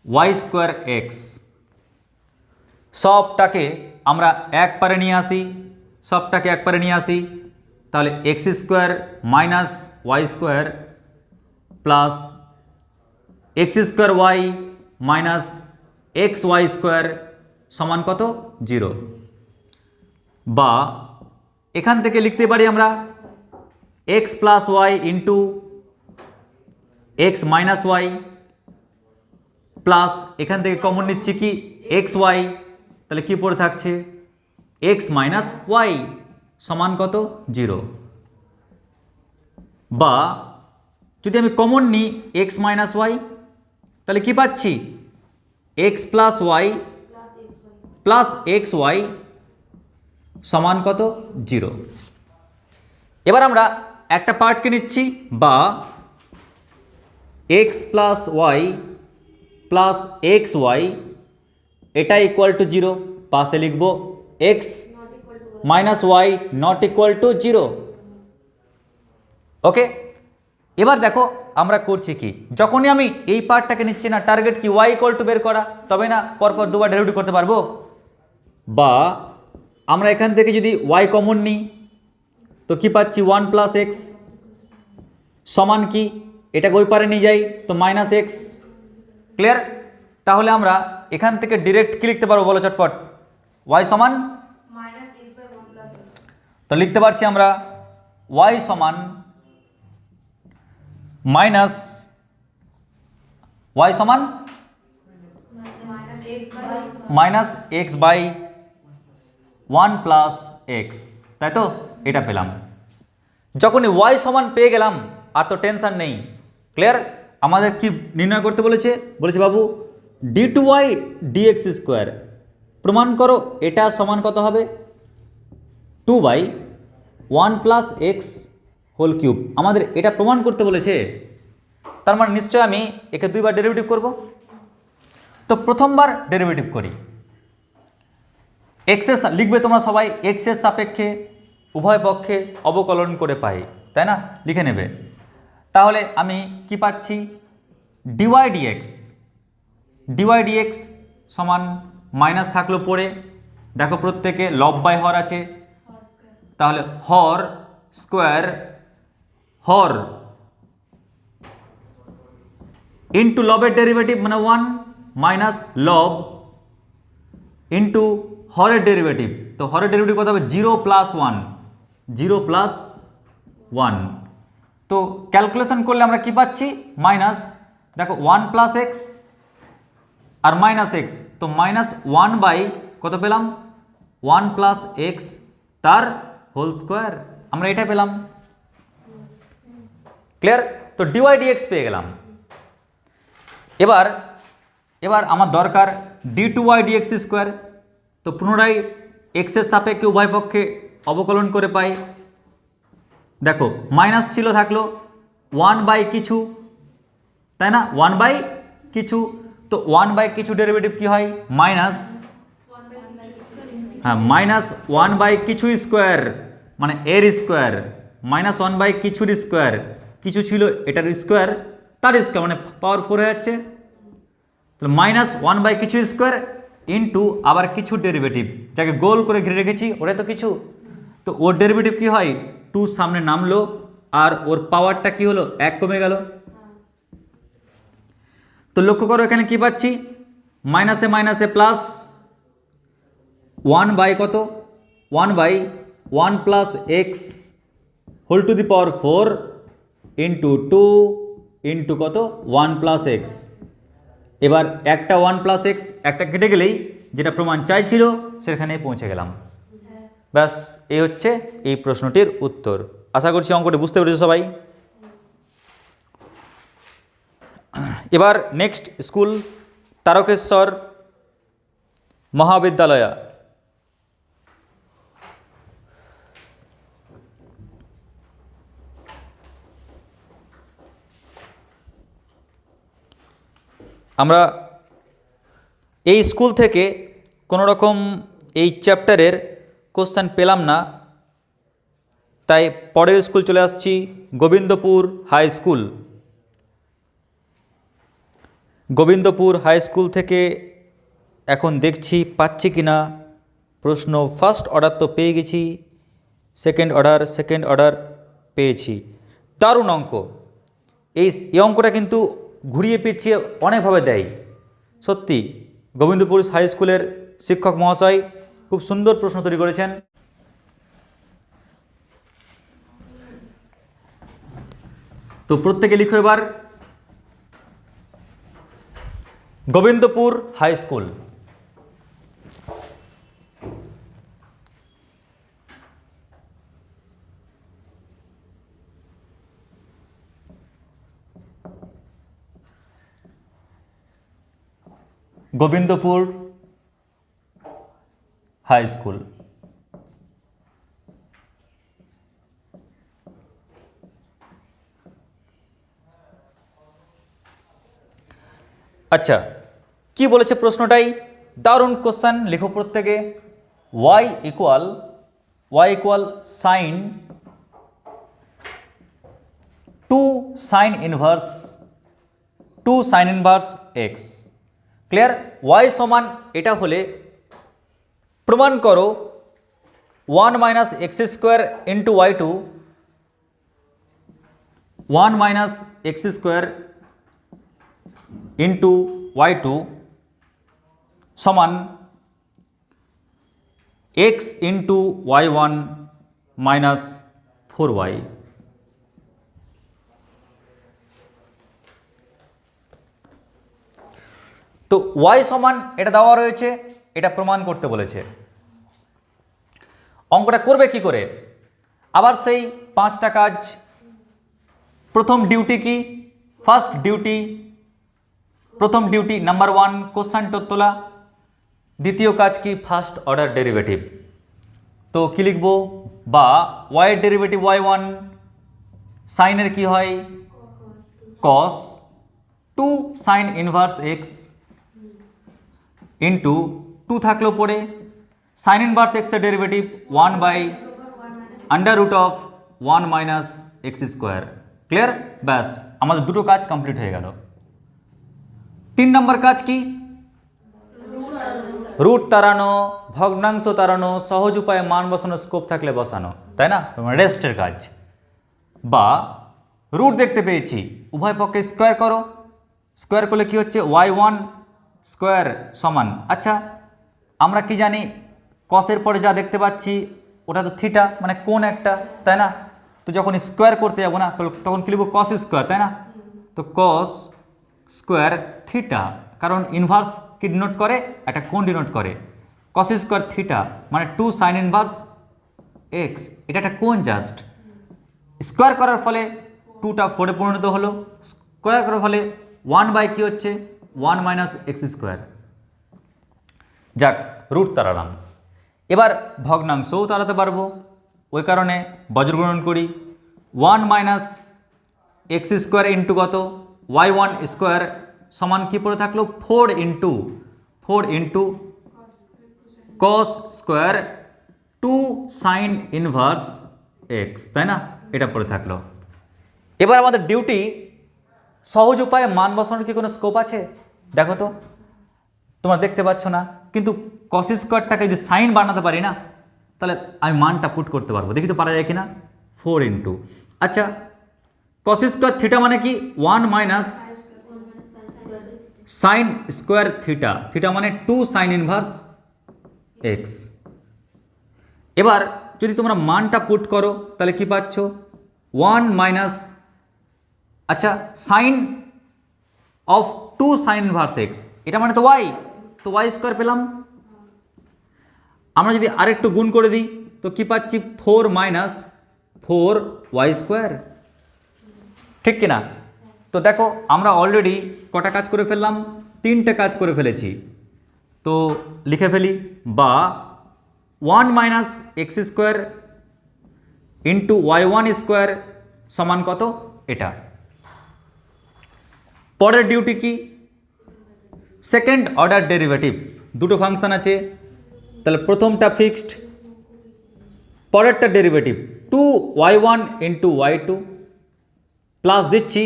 y square x. সবটাকে আমরা এক পারে নিয়ে আসি, সবটাকে এক পারে নিয়ে আসি, তাহলে x square minus y square plus x square y minus x y square সমান কত? 0। বা এখান থেকে লিখতে পারি আমরা x plus y into x minus y plus এখান থেকে কমন নিচ্ছি কি? X y. তাহলে কি পড়ে থাকছে? এক্স মাইনাস ওয়াই সমান কত? 0। বা যদি আমি কমন নিই এক্স মাইনাস ওয়াই, তাহলে কি পাচ্ছি? X plus y plus x y সমান কত? 0। এবার আমরা একটা পার্টকে নিচ্ছি, বা x plus y plus x y এটা ইকুয়াল টু 0। পাশে লিখব x minus y not equal to 0। Okay, এবার দেখো আমরা করছি কি, যখনই আমি এই পার্টটাকে নিচ্ছি না, টার্গেট কি? ওয়াই ইকুয়াল টু বের করা, তবে না পরপর দুবার ডেরিভেটিভ করতে পারবো। বা আমরা এখান থেকে যদি ওয়াই কমন নিই তো কি পাচ্ছি? 1 প্লাস এক্স সমান কি? এটাকে ওই পারে নিয়ে যাই তো মাইনাস এক্স। ক্লিয়ার? তাহলে আমরা এখান থেকে ডিরেক্ট কি লিখতে পারবো বলো চটপট? ওয়াই সমান তো লিখতে পারছি আমরা ওয়াই সমান মাইনাস ওয়াই সমান minus x by 1 plus x. তাই তো, এটা পেলাম। যখনই ওয়াই সমান পেয়ে গেলাম আর তো টেনশন নেই। ক্লিয়ার? আমাদের কি নির্ণয় করতে বলেছে? বলেছে বাবু d two y d x square প্রমাণ করো এটা সমান কত হবে? 2/1 প্লাস এক্স হোল কিউব। আমাদের এটা প্রমাণ করতে বলেছে, তার মানে নিশ্চয় আমি একে দুইবার ডেরিভেটিভ করব। তো প্রথমবার ডেরিভেটিভ করি। এক্সের লিখবে তোমরা সবাই, এক্সের সাপেক্ষে উভয় পক্ষে অবকলন করে পাই, তাই না? লিখে নেবে। তাহলে আমি কি পাচ্ছি? ডিওয়াই ডিএক্স সমান মাইনাস থাকলো পড়ে, দেখো প্রত্যেকে লব বাই হর আছে, তাহলে হর স্কোয়ার হর ইন্টু লবের ডেরিভেটিভ মানে 1 মাইনাস লব ইন্টু হরের ডেরিভেটিভ। তো হরের ডেরিভেটিভ কত হবে? 0 প্লাস 1। তো ক্যালকুলেশন করলে আমরা কি পাচ্ছি? মাইনাস, দেখো 1 প্লাস এক্স আর মাইনাস এক্স, তো মাইনাস 1 বাই কত পেলাম? 1 প্লাস এক্স তার হোল স্কোয়ার। আমরা এটা পেলাম। ক্লিয়ার? তো ডিওয়াই ডিএক্স পেয়ে গেলাম। এবার আমার দরকার d two y d x square. তো পুনরায় এক্সের সাপেক্ষে উভয় পক্ষে অবকলন করে পাই। দেখো মাইনাস ছিল, থাকলো 1 বাই কিছু, তাই না? 1 বাই কিছু, তো 1 বাই কিছু ডেরিভেটিভ কি হয়? মাইনাস, হ্যাঁ মাইনাস 1 বাই কিছু স্কোয়ার মানে এর স্কোয়ার, মাইনাস 1 বাই কিছুর স্কোয়ার, কিছু ছিল এটার স্কোয়ার তার স্কোয়ার মানে পাওয়ার 4 হয়ে যাচ্ছে। তাহলে মাইনাস 1 বাই কিছু স্কোয়ার ইন্টু আবার কিছু ডেরিভেটিভ, যাকে গোল করে ঘিরে রেখেছি ওটাই তো কিছু, তো ওর ডেরিভেটিভ কি হয়? 2 সামনে নামলো আর ওর পাওয়ারটা কি হলো? 1 কমে গেল। তো লক্ষ্য করো এখানে কি পাচ্ছি? মাইনাসে মাইনাসে প্লাস 1 বাই কত? 1 by 1 plus x whole to the power 4 into 2 into কত? 1 প্লাস এক্স। এবার একটা 1 প্লাস এক্স একটা কেটে গেলেই যেটা প্রমাণ চাইছিল সেখানে পৌঁছে গেলাম। ব্যাস, এই হচ্ছে এই প্রশ্নটির উত্তর। আশা করছি অঙ্কটি বুঝতে পেরেছো সবাই। এবার নেক্সট স্কুল তারকেশ্বর মহাবিদ্যালয়। আমরা এই স্কুল থেকে কোনো রকম এই চ্যাপ্টারের কোশ্চেন পেলাম না, তাই পরের স্কুল চলে আসছি Gobindapur high school. Gobindapur high school থেকে এখন দেখছি পাচ্ছি কি না প্রশ্ন। ফার্স্ট অর্ডার তো পেয়ে গেছি, সেকেন্ড অর্ডার পেয়েছি। দারুণ অঙ্ক। এই অঙ্কটা কিন্তু ঘুরিয়ে পেঁচিয়ে অনেকভাবে দেয়। সত্যি গোবিন্দপুর হাই স্কুলের শিক্ষক মহাশয় খুব সুন্দর প্রশ্ন তৈরি করেছেন। তো প্রত্যেকে লিখো এবার Gobindapur high school. Gobindapur high school. আচ্ছা, কি বলেছে প্রশ্নটাই? দারুণ কোশ্চেন, লিখো প্রত্যেকে। y equal sine 2 sine inverse x. Clear? y সমান এটা হলে প্রমাণ করো 1 minus x square into y2, 1 minus x square into y2 সমান x into y1 minus 4y। তো y সমান এটা দেওয়া রয়েছে, এটা প্রমাণ করতে বলেছে। অঙ্কটা করবে কি করে? আবার সেই 5টা কাজ। প্রথম ডিউটি কি? ফার্স্ট ডিউটি, প্রথম ডিউটি নাম্বার 1 কোশ্চেনটা তোলা। দ্বিতীয় কাজ কি? First order derivative. তো কি লিখবো? বা y এর ডেরিভেটিভ y1 সাইনের কি হয়? cos 2 sine inverse x into 2 থাকলো পরে সাইন ইনভার্স x এর derivative 1 by under root of 1 minus x square. Clear? ব্যাস, আমাদের দুটো কাজ কমপ্লিট হয়ে গেল। 3 নম্বর কাজ কি? রুট তাড়ানো, ভগ্নাংশ তাড়ানো, সহজ উপায়ে মান বসানো, স্কোপ থাকলে বসানো, তাই না? রেস্টের কাজ। বা রুট দেখতে পেয়েছি, উভয় পক্ষে স্কোয়ার করো। স্কোয়ার করলে কি হচ্ছে? y1 স্কোয়ার সমান, আচ্ছা আমরা কি জানি কসের পরে যা দেখতে পাচ্ছি ওটা তো থিটা, মানে কোণ একটা, তাই না? তো যখন স্কোয়ার করতে যাবো না তখন কি লিখবো? কস স্কোয়ার, তাই না? তো কস স্কোয়ার থিটা, কারণ ইনভার্স কি ডিনোট করে? একটা কোণ ডিনোট করে। কস স্কোয়ার থিটা মানে 2 সাইন ইনভার্স এক্স, এটা একটা কোণ জাস্ট। স্কোয়ার করার ফলে 2টা 4-এ পরিণত হলো, স্কোয়ার করার ফলে 1 বাই কি হচ্ছে? 1 মাইনাস এক্স স্কোয়ার। যাক, রুট তাড়ালাম। এবার ভগ্নাংশও তাড়াতে পারবো, ওই কারণে বজ্রগ্রহণ করি। 1 মাইনাস এক্স স্কোয়ার ইন্টু কত? y1 স্কোয়ার সমান কি পড়ে থাকলো? 4 into cos square 2 sine inverse x, তাই না? এটা পড়ে থাকলো। এবার আমাদের ডিউটি সহজ উপায়ে মান বসানোর কি কোনো স্কোপ আছে? দেখো তো, তোমরা দেখতে পাচ্ছ না, কিন্তু কস স্কোয়ারটাকে যদি সাইন বানাতে পারি না, তাহলে আমি মানটা পুট করতে পারবো। দেখি তো পারা যায় কিনা। 4 ইন্টু, আচ্ছা কস স্কোয়ার থিটা মানে কি? 1 minus sine square theta, theta মানে 2 সাইন ইনভার্স এক্স। এবার যদি তোমরা মানটা পুট করো তাহলে কি পাচ্ছ? 1 মাইনাস, আচ্ছা sine of 2 sine inverse x, এটা মানে তো ওয়াই, তো ওয়াই স্কোয়ার পেলাম। আমরা যদি আরেকটু গুণ করে দিই তো কি পাচ্ছি? 4 মাইনাস 4 ওয়াই স্কোয়ার, ঠিক কিনা? তো দেখো আমরা অলরেডি কটা কাজ করে ফেললাম? 3টে কাজ করে ফেলেছি। তো লিখে ফেলি, বা 1 minus x square into y1 square সমান কত? এটা। পরের ডিউটি কি? Second order derivative. দুটো ফাংশন আছে, তাহলে প্রথমটা ফিক্সড, পরেরটা derivative 2y1 into y2 plus দিচ্ছি,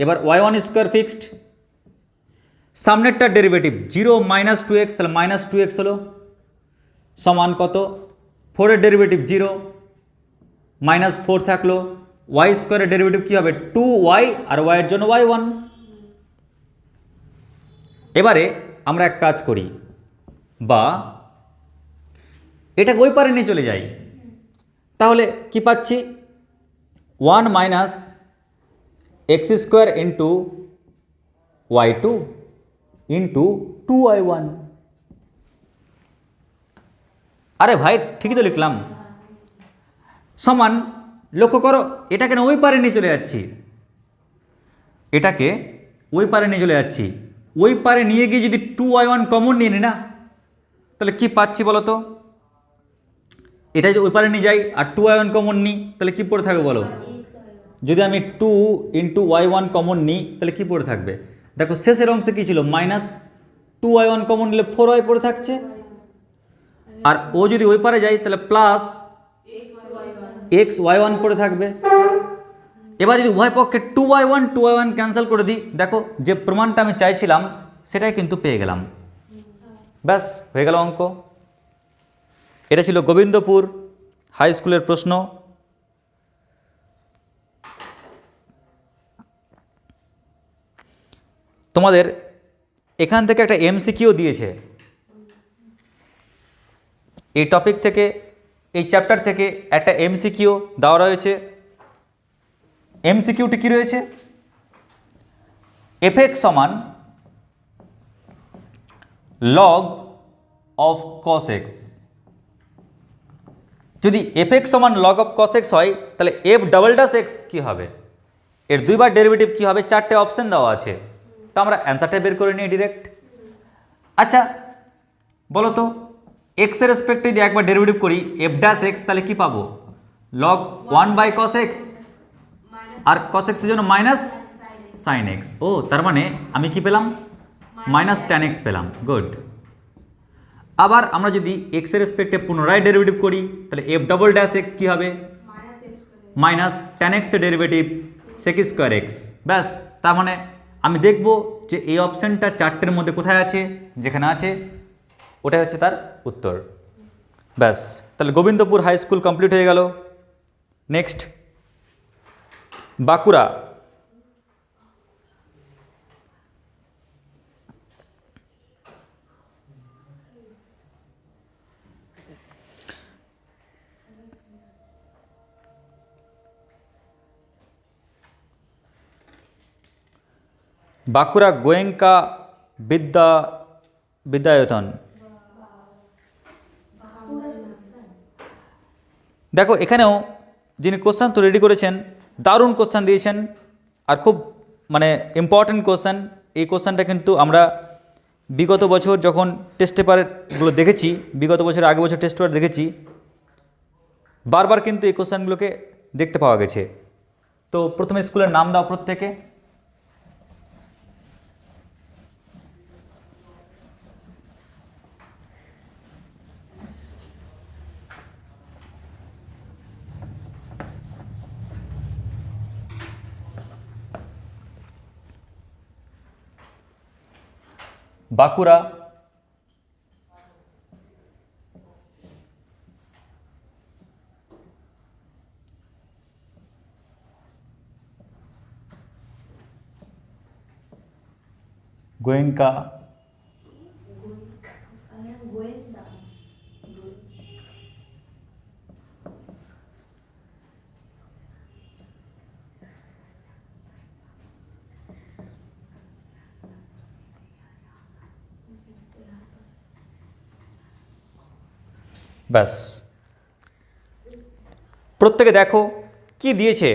এবার y1 স্কোয়ার ফিক্সড, সামনেরটা ডেরিভেটিভ 0 মাইনাস 2x, তাহলে মাইনাস 2x হলো সমান কত? 4-এর ডেরিভেটিভ 0 মাইনাস 4 থাকলো, y স্কোয়ারের ডেরিভেটিভ কী হবে? 2y, আর y এর জন্য y1। এবারে আমরা এক কাজ করি, বা এটাকে ওই পারে নিয়ে চলে যাই, তাহলে কি পাচ্ছি? 1 minus x square into y2 into 2y1। আরে ভাই ঠিকই তো লিখলাম। সমান, লক্ষ্য করো এটাকে না ওই পারে নিয়ে চলে যাচ্ছি, এটাকে ওই পারে নিয়ে চলে যাচ্ছি। ওই পারে নিয়ে গিয়ে যদি 2y1 কমন নিয়ে নিই না, তাহলে কি পাচ্ছি বলো তো? এটা যদি ওই পারে নিয়ে যাই আর 2y1 কমন নিই তাহলে কি পড়ে থাকবে বলো? যদি আমি 2 ইন্টু y1 কমন নিই তাহলে কি পড়ে থাকবে? দেখো শেষের অংশে কী ছিল? মাইনাস 2y1 কমন নিলে 4y পড়ে থাকছে, আর ও যদি ওই পারে যাই তাহলে প্লাস xy1 পড়ে থাকবে। এবার যদি উভয় পক্ষে 2y1 ক্যান্সেল করে দিই, দেখো যে প্রমাণটা আমি চাইছিলাম সেটাই কিন্তু পেয়ে গেলাম। ব্যাস হয়ে গেল অঙ্ক। এটা ছিল গোবিন্দপুর হাই স্কুলের প্রশ্ন। তোমাদের এখান থেকে একটা এমসিকিউ দিয়েছে, এই টপিক থেকে, এই চ্যাপ্টার থেকে একটা এমসিকিউ দেওয়া রয়েছে। এমসিকিউটি কি রয়েছে? এফ(x) সমান লগ অফ cos x যদি এফ এক্স সমান লগ অফ কস এক্স হয় তাহলে এফ ডাবল ড্যাশ এক্স কী হবে, এর দুইবার ডেরিভেটিভ কী হবে, চারটে অপশান দেওয়া আছে, তো আমরা অ্যান্সারটা বের করে নিই ডিরেক্ট। আচ্ছা বলো তো এক্সের রেসপেক্টে যদি একবার ডেরিভেটিভ করি এফ ড্যাশ এক্স তাহলে কী পাবো, লগ 1/cos এক্স, আর cos এক্সের জন্য মাইনাস সাইন এক্স। ও তার মানে আমি কি পেলাম, মাইনাস ট্যান এক্স পেলাম, গুড। আবার আমরা যদি এক্সের রেসপেক্টে পুনরায় ডেরিভেটিভ করি তাহলে এফ ডাবল ড্যাশ এক্স কী হবে, মাইনাস ট্যান এক্সের ডেরিভেটিভ সেক স্কোয়ার এক্স। ব্যাস, তার মানে আমি দেখব যে এই অপশানটা চারটের মধ্যে কোথায় আছে, যেখানে আছে ওটাই হচ্ছে তার উত্তর। ব্যাস, তাহলে গোবিন্দপুর হাই স্কুল কমপ্লিট হয়ে গেল। নেক্সট বাঁকুড়া। বাঁকুড়া গোয়েঙ্কা বিদ্যায়তন। দেখো এখানেও যিনি কোশ্চেন তো রেডি করেছেন দারুণ কোশ্চেন দিয়েছেন, আর খুব মানে ইম্পর্ট্যান্ট কোশ্চেন। এই কোশ্চেনটা কিন্তু আমরা বিগত বছর যখন টেস্ট পেপারগুলো দেখেছি, বিগত বছর আগে বছর টেস্ট পেপার দেখেছি, বারবার কিন্তু এই কোশ্চেনগুলোকে দেখতে পাওয়া গেছে। তো প্রথমে স্কুলের নাম দাও প্রত্যেকে। বাঁকুড়া, গোয়েঙ্কা, ব্যাস। প্রত্যেকে দেখো কি দিয়েছে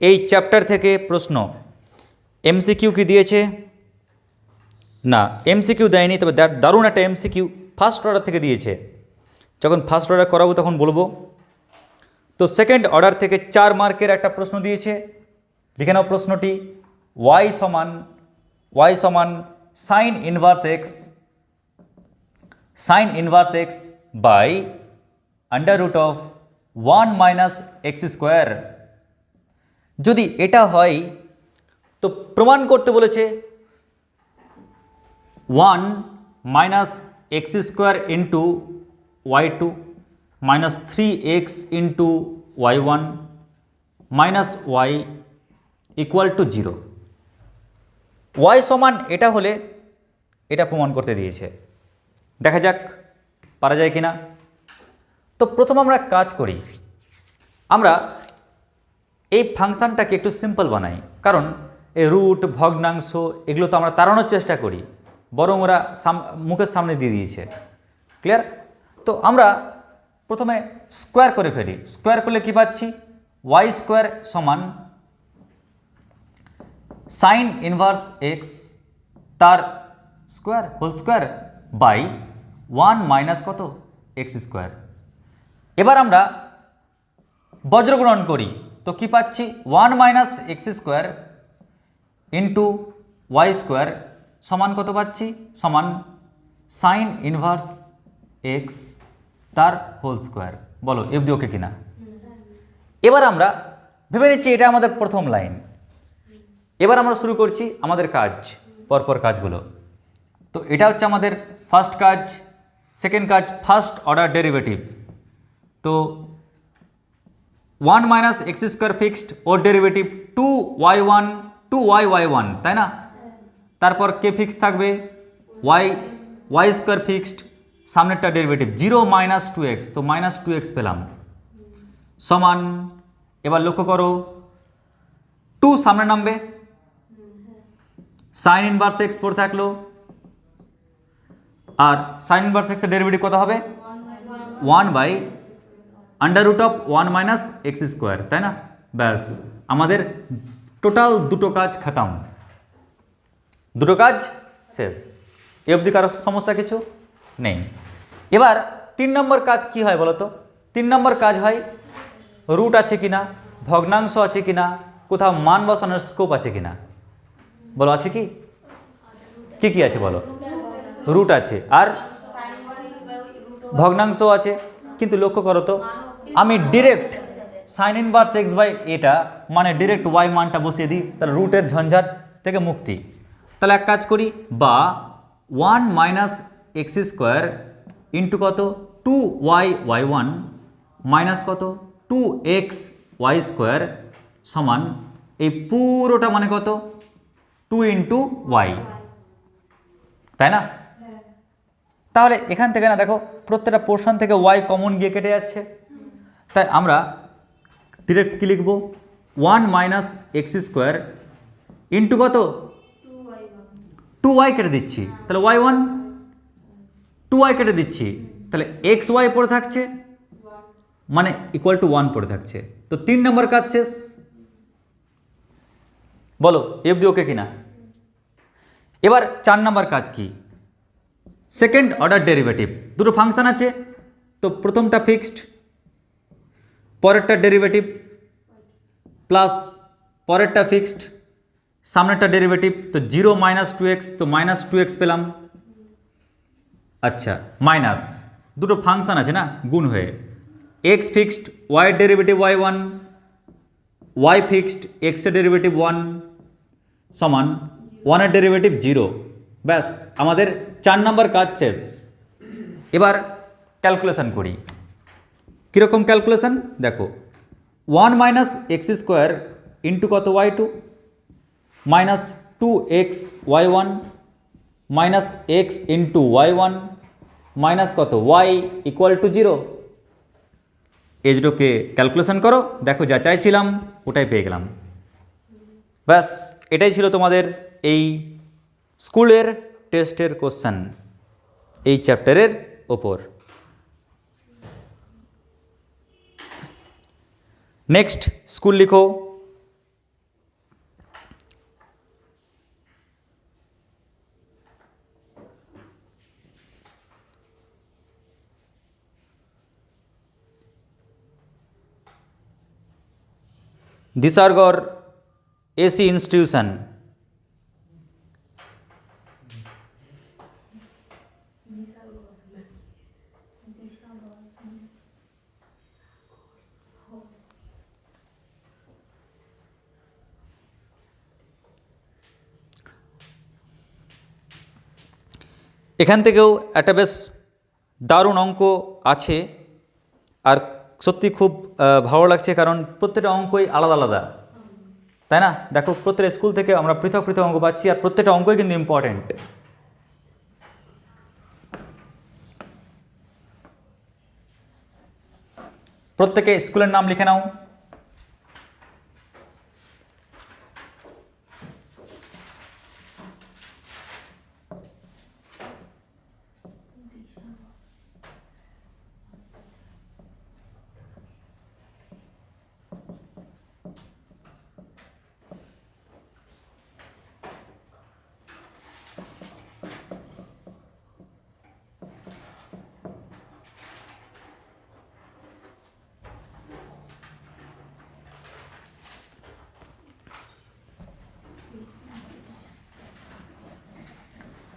এই চ্যাপ্টার থেকে প্রশ্ন। এমসিকিউ কি দিয়েছে? না, এমসিকিউ দেয়নি, তবে দারুণ একটা এমসিকিউ ফার্স্ট অর্ডার থেকে দিয়েছে। যখন ফার্স্ট অর্ডার করাবো তখন বলবো। তো সেকেন্ড অর্ডার থেকে 4 মার্কের একটা প্রশ্ন দিয়েছে, লিখে নাও প্রশ্নটি। ওয়াই সমান sine inverse x by under root of 1 minus x square. Into এটা হয় তো প্রমাণ করতে বলেছে 1 minus x square into y2 minus 3x into y1 minus y equal to 0। Y সমান এটা হলে এটা প্রমাণ করতে দিয়েছে, দেখা যাক পারা যায় কিনা। তো প্রথম আমরা কাজ করি, আমরা এই ফাংশানটাকে একটু সিম্পল বানাই, কারণ এই রুট ভগ্নাংশ এগুলো তো আমরা তাড়ানোর চেষ্টা করি, বরং ওরা মুখের সামনে দিয়ে দিয়েছে। ক্লিয়ার? তো আমরা প্রথমে স্কোয়ার করে ফেলি। স্কোয়ার করলে কি পাচ্ছি, ওয়াই স্কোয়ার সমান সাইন ইনভার্স এক্স তার square whole square by 1 minus কত এক্স স্কোয়ার। এবার আমরা বজ্রগ্রহণ করি, তো কি পাচ্ছি 1 minus x square into y square সমান কত পাচ্ছি, সমান সাইন ইনভার্স এক্স তার হোল স্কোয়ার। বলো এফ দিয়ে ওকে কিনা? এবার আমরা ভেবে নিচ্ছি এটা আমাদের প্রথম লাইন। এবার আমরা শুরু করছি আমাদের কাজ, পরপর কাজগুলো। তো এটা হচ্ছে আমাদের ফার্স্ট কাজ। সেকেন্ড কাজ ফার্স্ট অর্ডার ডেরিভেটিভ। তো 1 মাইনাস এক্স স্কোয়ার ফিক্সড, ওর ডেরিভেটিভ 2y1 2y1, তাই না? তারপর কে ফিক্স থাকবে, ওয়াই স্কোয়ার ফিক্সড, সামনেরটা ডেরিভেটিভ 0 মাইনাস 2x, তো মাইনাস 2x পেলাম, সমান। এবার লক্ষ্য করো 2 সামনে নামবে, সাইন ইনভার্স এক্স পড়ে থাকলো, আর সাইন ইনভার্স এক্সের ডেরিভেটিভ কত হবে 1 by, under root of 1 minus x square, তাই না? ব্যাস আমাদের টোটাল দুটো কাজ খতম, দুটো কাজ শেষ। এ অবধি কারো সমস্যা কিছু নেই। এবার 3 নম্বর কাজ কি হয় বলো তো? 3 নম্বর কাজ হয় রুট আছে কিনা, ভগ্নাংশ আছে কিনা, কোথাও মান বসানোর স্কোপ আছে কিনা। বলো আছে কি কি কি আছে বলো? রুট আছে আর ভগ্নাংশ আছে। কিন্তু লক্ষ্য করো তো, আমি direct sine inverse x by এটা মানে ডিরেক্ট ওয়াই মানটা বসিয়ে দিই, তাহলে রুটের ঝঞ্ঝাট থেকে মুক্তি। তাহলে এক কাজ করি, বা 1 মাইনাস এক্স স্কোয়ার ইন্টু কত 2y y1 মাইনাস কত 2x y স্কোয়ার সমান এই পুরোটা মানে কত 2 ইন্টু ওয়াই, তাই না? তাহলে এখান থেকে না দেখো প্রত্যেকটা পোর্শন থেকে ওয়াই কমন গিয়ে কেটে যাচ্ছে, তাই আমরা ডিরেক্ট কি লিখব 1 মাইনাস এক্স স্কোয়ার ইন্টু কত 2y কেটে দিচ্ছি, তাহলে y1 2y কেটে দিচ্ছি, তাহলে এক্স ওয়াই পড়ে থাকছে মানে ইকুয়াল টু 1 পড়ে থাকছে। তো 3 নম্বর কাজ শেষ। বলো এফডি ওকে কিনা? এবার 4 নম্বর কাজ কি? Second order derivative. দুটো ফাংশন আছে, তো প্রথমটা ফিক্সড, পরেরটা ডেরিভেটিভ প্লাস পরেরটা ফিক্সড, সামনেরটা ডেরিভেটিভ। তো 0 মাইনাস 2x, তো মাইনাস 2x পেলাম। আচ্ছা মাইনাস দুটো ফাংশন আছে না গুণ হয়ে, x fixed y derivative y1, y fixed x এর ডেরিভেটিভ 1 সমান 1 এর ডেরিভেটিভ 0। ব্যাস আমাদের 4 নম্বর কাজ শেষ। এবার ক্যালকুলেশন করি। কীরকম ক্যালকুলেশন দেখো, 1 মাইনাস এক্স স্কোয়ার ইন্টু কত y2 minus 2x y1 minus x into y1 minus কত y ইকুয়াল টু 0। এই দুটোকে ক্যালকুলেশন করো, দেখো যা চাইছিলাম ওটাই পেয়ে গেলাম। ব্যাস এটাই ছিল তোমাদের এই স্কুলের টেস্টের কোশ্চেন এই চ্যাপ্টারের ওপর। নেক্সট স্কুল লিখো। দিসারগড় এসি ইনস্টিটিউশন। এখান থেকেও একটা বেশ দারুণ অঙ্ক আছে, আর সত্যি খুব ভালো লাগছে কারণ প্রত্যেকটা অঙ্কই আলাদা আলাদা, তাই না? দেখো প্রত্যেকটা স্কুল থেকে আমরা পৃথক পৃথক অঙ্ক পাচ্ছি, আর প্রত্যেকটা অঙ্কই কিন্তু ইম্পর্টেন্ট। প্রত্যেকে স্কুলের নাম লিখে নাও।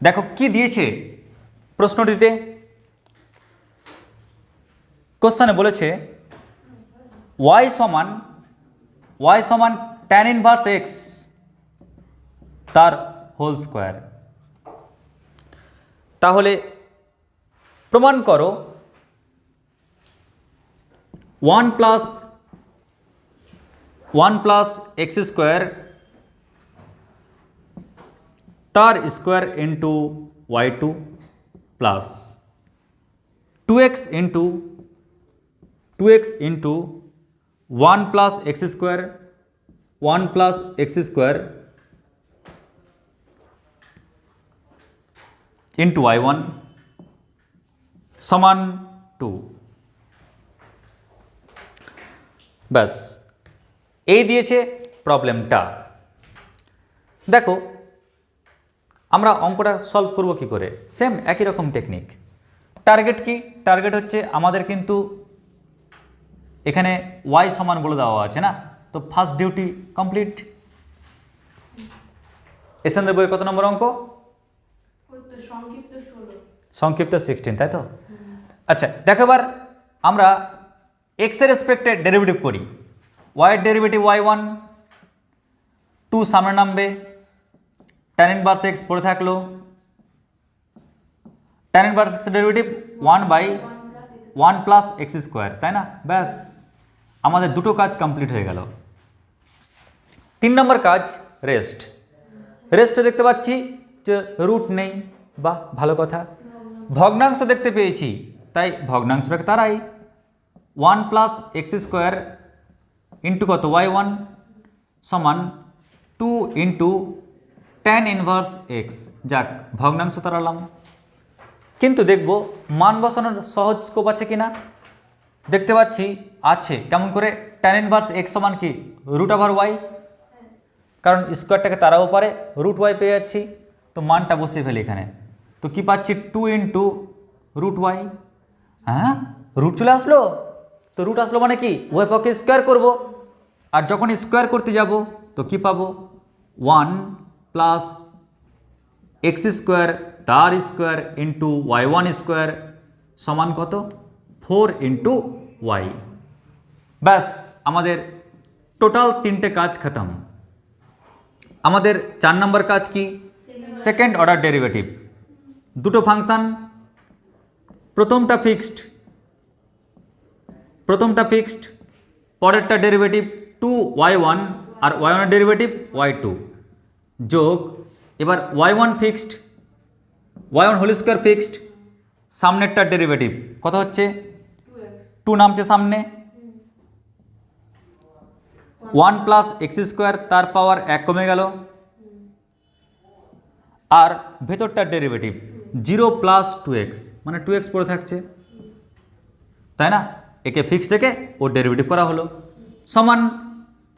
দেখো কি দিয়েছে প্রশ্নটিতে, কোশ্চেনে বলেছে y সমান tan ইনভার্স x তার হোল স্কোয়ার। তাহলে প্রমাণ করো 1 প্লাস এক্স স্কোয়ার তার square into y2 plus 2x into 1 plus x square into y1 সমান 2। ব্যাস এই দিয়েছে প্রবলেমটা। দেখো আমরা অঙ্কটা সলভ করব কি করে, সেম একই রকম টেকনিক। টার্গেট কি, টার্গেট হচ্ছে আমাদের কিন্তু এখানে ওয়াই সমান বলে দেওয়া আছে না, তো ফার্স্ট ডিউটি কমপ্লিট। এসএনদের বই কত নম্বর অঙ্ক? সংক্ষিপ্ত 16, তাই তো? আচ্ছা দেখো এবার আমরা এক্স এর রেসপেক্টে ডেরিভেটিভ করি। ওয়াই এর ডেরিভেটিভ y1, 2 সামনে নামবে, tan ইনভার্স এক্স পড়ে থাকলো, tan inverse x derivative 1/1 plus x square, তাই না? ব্যাস আমাদের দুটো কাজ কমপ্লিট হয়ে গেল। 3 নম্বর কাজ রেস্ট। রেস্টে দেখতে পাচ্ছি যে রুট নেই, বাহ ভালো কথা। ভগ্নাংশ দেখতে পেয়েছি, তাই ভগ্নাংশটাকে তারাই 1 প্লাস এক্স স্কোয়ার ইন্টু কত y1 সমান 2 ইন্টু tan ইনভার্স এক্স। যাক ভগ্নাংশ তাড়ালাম, কিন্তু দেখব মান বসানোর সহজ স্কোপ আছে কিনা। দেখতে পাচ্ছি আছে, কেমন করে? tan ইনভার্স এক্স সমান কি রুট ওভার ওয়াই, কারণ স্কোয়ারটাকে তারাও পারে, রুট ওয়াই পেয়ে যাচ্ছি, তো মানটা বসিয়ে ফেলি এখানে। তো কি পাচ্ছি 2 ইন্টু রুট ওয়াই। হ্যাঁ রুট চলে আসলো, তো রুট আসলো মানে কি ওয়াই পক্ষে স্কোয়ার করব, আর যখন স্কোয়ার করতে যাব তো কি পাবো 1 প্লাস এক্স স্কোয়ার তার স্কোয়ার ইন্টু y1 স্কোয়ার সমান কত 4 ইন্টু ওয়াই। ব্যাস আমাদের টোটাল 3টে কাজ খতম। আমাদের 4 নম্বর কাজ কি? Second order derivative. দুটো ফাংশন, প্রথমটা ফিক্সড, পরেরটা ডেরিভেটিভ 2y1 আর y1 এর ডেরিভেটিভ y2 যোগ, এবার y1 fixed, y1 whole square fixed, সামনেরটার ডেরিভেটিভ কত হচ্ছে 2 নামছে সামনে, 1 প্লাস এক্স স্কোয়ার তার পাওয়ার 1 কমে গেল, আর ভেতরটার ডেরিভেটিভ 0 প্লাস 2x মানে 2x পড়ে থাকছে, তাই না? একে ফিক্সড রেখে ওর ডেরিভেটিভ করা হলো, সমান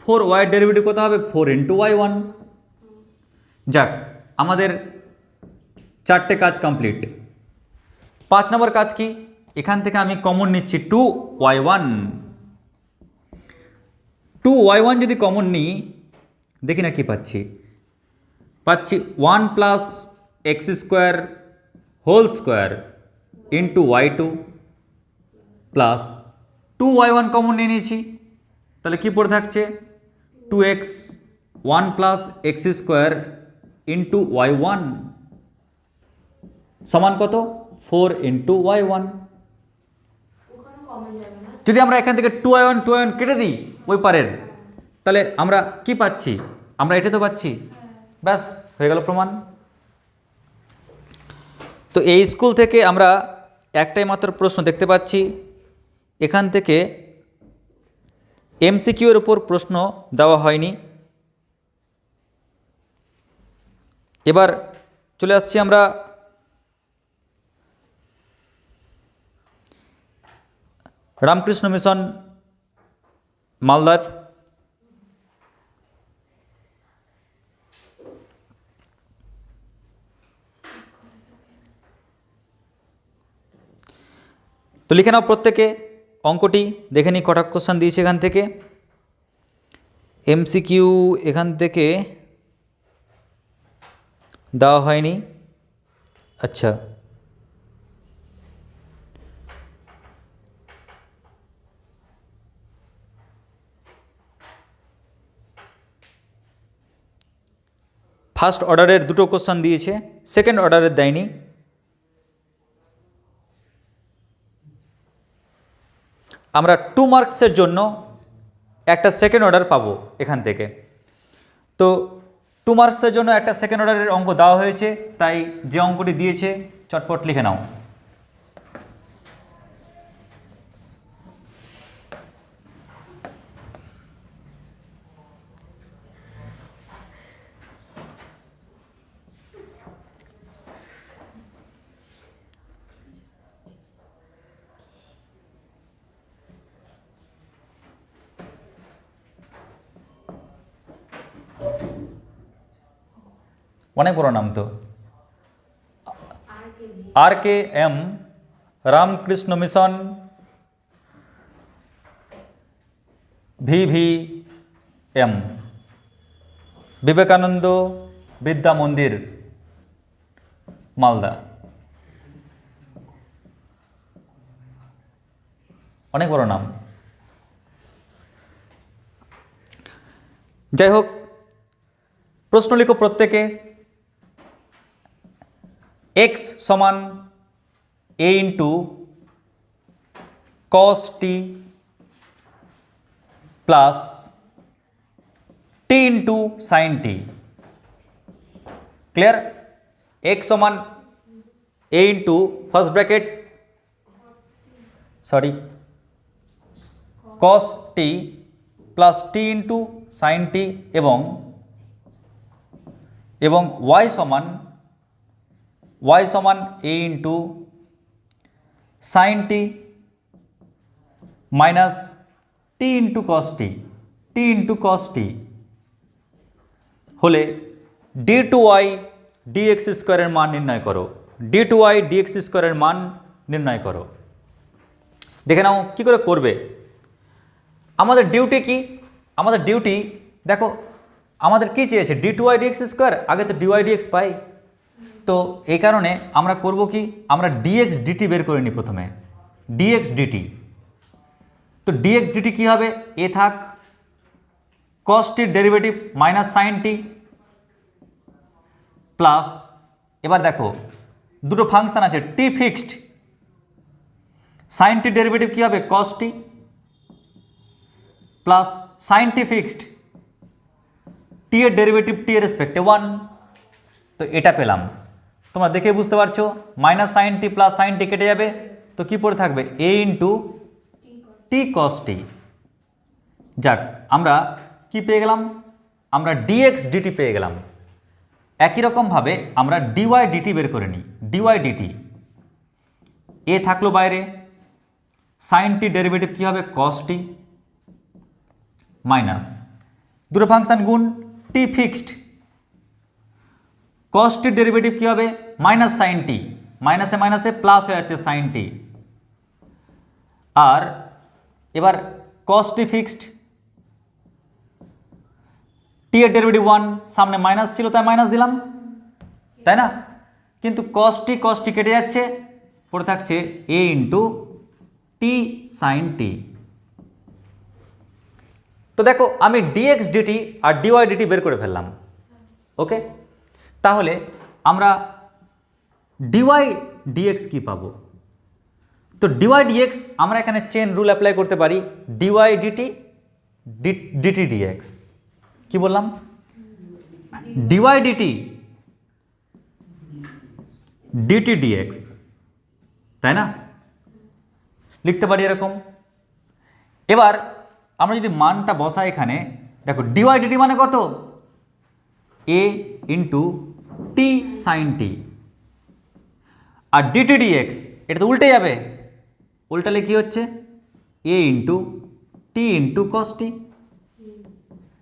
4y এর ডেরিভেটিভ কত হবে 4 ইন্টু y1। যাক আমাদের 4টে কাজ কমপ্লিট। 5 নম্বর কাজ কি? এখান থেকে আমি কমন নিচ্ছি 2y1। 2y1 যদি কমন নিই দেখি না কি পাচ্ছি, 1 plus x square whole square into y2 plus 2y1 common নিয়ে নিয়েছি, তাহলে কি পড়ে থাকছে 2x 1 plus x square into y1 সমান কত 4 ইন্টু y1। যদি আমরা এখান থেকে 2y1 কেটে দিই ওই পারের, তাহলে আমরা কি পাচ্ছি? আমরা এটা তো পাচ্ছি, ব্যাস হয়ে গেল প্রমাণ। তো এই স্কুল থেকে আমরা একটাই মাত্র প্রশ্ন দেখতে পাচ্ছি, এখান থেকে এমসিকিউ এর উপর প্রশ্ন দেওয়া হয়নি। এবার চলে আসছি আমরা রামকৃষ্ণ মিশন মালদার। তো লিখে নাও প্রত্যেকে অঙ্কটি, দেখে নিই কটা কোশ্চেন দিয়েছে এখান থেকে। এমসিকিউ এখান থেকে দেওয়া হয়নি, আচ্ছা ফার্স্ট অর্ডারের দুটো কোশ্চেন দিয়েছে, সেকেন্ড অর্ডারের দেয়নি। আমরা 2 মার্কসের জন্য একটা সেকেন্ড অর্ডার পাবো এখান থেকে। তো 2 মার্কসের জন্য একটা সেকেন্ড অর্ডারের অঙ্ক দেওয়া হয়েছে, তাই যে অঙ্কটি দিয়েছে চটপট লিখে নাও। অনেক বড় নাম তো। RKM Ramakrishna mission, VVM Vivekananda বিদ্যা মন্দির, মালদা। অনেক বড় নাম। যাই হোক, প্রশ্ন লিখো প্রত্যেকে। x সমান a into cos t plus t into sign t। Clear? x সমান a into first bracket cos t plus t into sign t এবং y সমান a into sign t minus t into cos t হলে d2y dx স্কোয়ারের মান নির্ণয় করো। d2y dx স্কোয়ারের মান নির্ণয় করো। দেখে নাও কি করে করবে। আমাদের ডিউটি কি? আমাদের ডিউটি দেখো, আমাদের কি চেয়েছে? d2y dx স্কোয়ার, আগে তো dy dx পাই। তো এই কারণে আমরা করব কি, আমরা dx dt বের করে নিই প্রথমে। dx dt, তো dx dt কি হবে? a থাক, cos t derivative minus sine t plus, এবার দেখো দুটো ফাংশন আছে, t fixed, sine t derivative কি হবে? cos t plus sine t fixed, t এর ডেরিভেটিভ t এর রেসপেক্টে 1। তো এটা পেলাম। তোমরা দেখে বুঝতে পারছো, মাইনাস সাইন টি প্লাস সাইন টি কেটে যাবে, তো কি পড়ে থাকবে? a ইন্টু টি কস টি। যাক, আমরা কি পেয়ে গেলাম? আমরা dx dt পেয়ে গেলাম। একই রকমভাবে আমরা dy dt বের করে নিই। dy dt, a থাকলো বাইরে, সাইন টি ডেরিভেটিভ কি হবে? cos t মাইনাস দুটো ফাংশন গুণ, t fixed, cos t derivative কি হবে? মাইনাস সাইন টি, মাইনাসে মাইনাসে প্লাস হয়ে যাচ্ছে সাইন টি। আর এবার cos t ফিক্সড, t এর ডেরিভেটিভ 1, সামনে মাইনাস ছিল তাই মাইনাস দিলাম, তাই না? কিন্তু cos t কেটে যাচ্ছে, পড়ে থাকছে a ইন্টু টি সাইন টি। তো দেখো আমি dx dt আর dy dt বের করে ফেললাম। ওকে, তাহলে আমরা dy dx কি পাবো? তো dy dx আমরা এখানে চেন রুল অ্যাপ্লাই করতে পারি। dy dt dt dx, কি বললাম? dy dt dt dx, তাই না? লিখতে পারি এরকম। এবার আমরা যদি মানটা বসাই এখানে, দেখো dy dt মানে কত? a into t sine t, আর dt dx এটা তো উল্টে যাবে, উল্টালে কি হচ্ছে? a into t into cos t,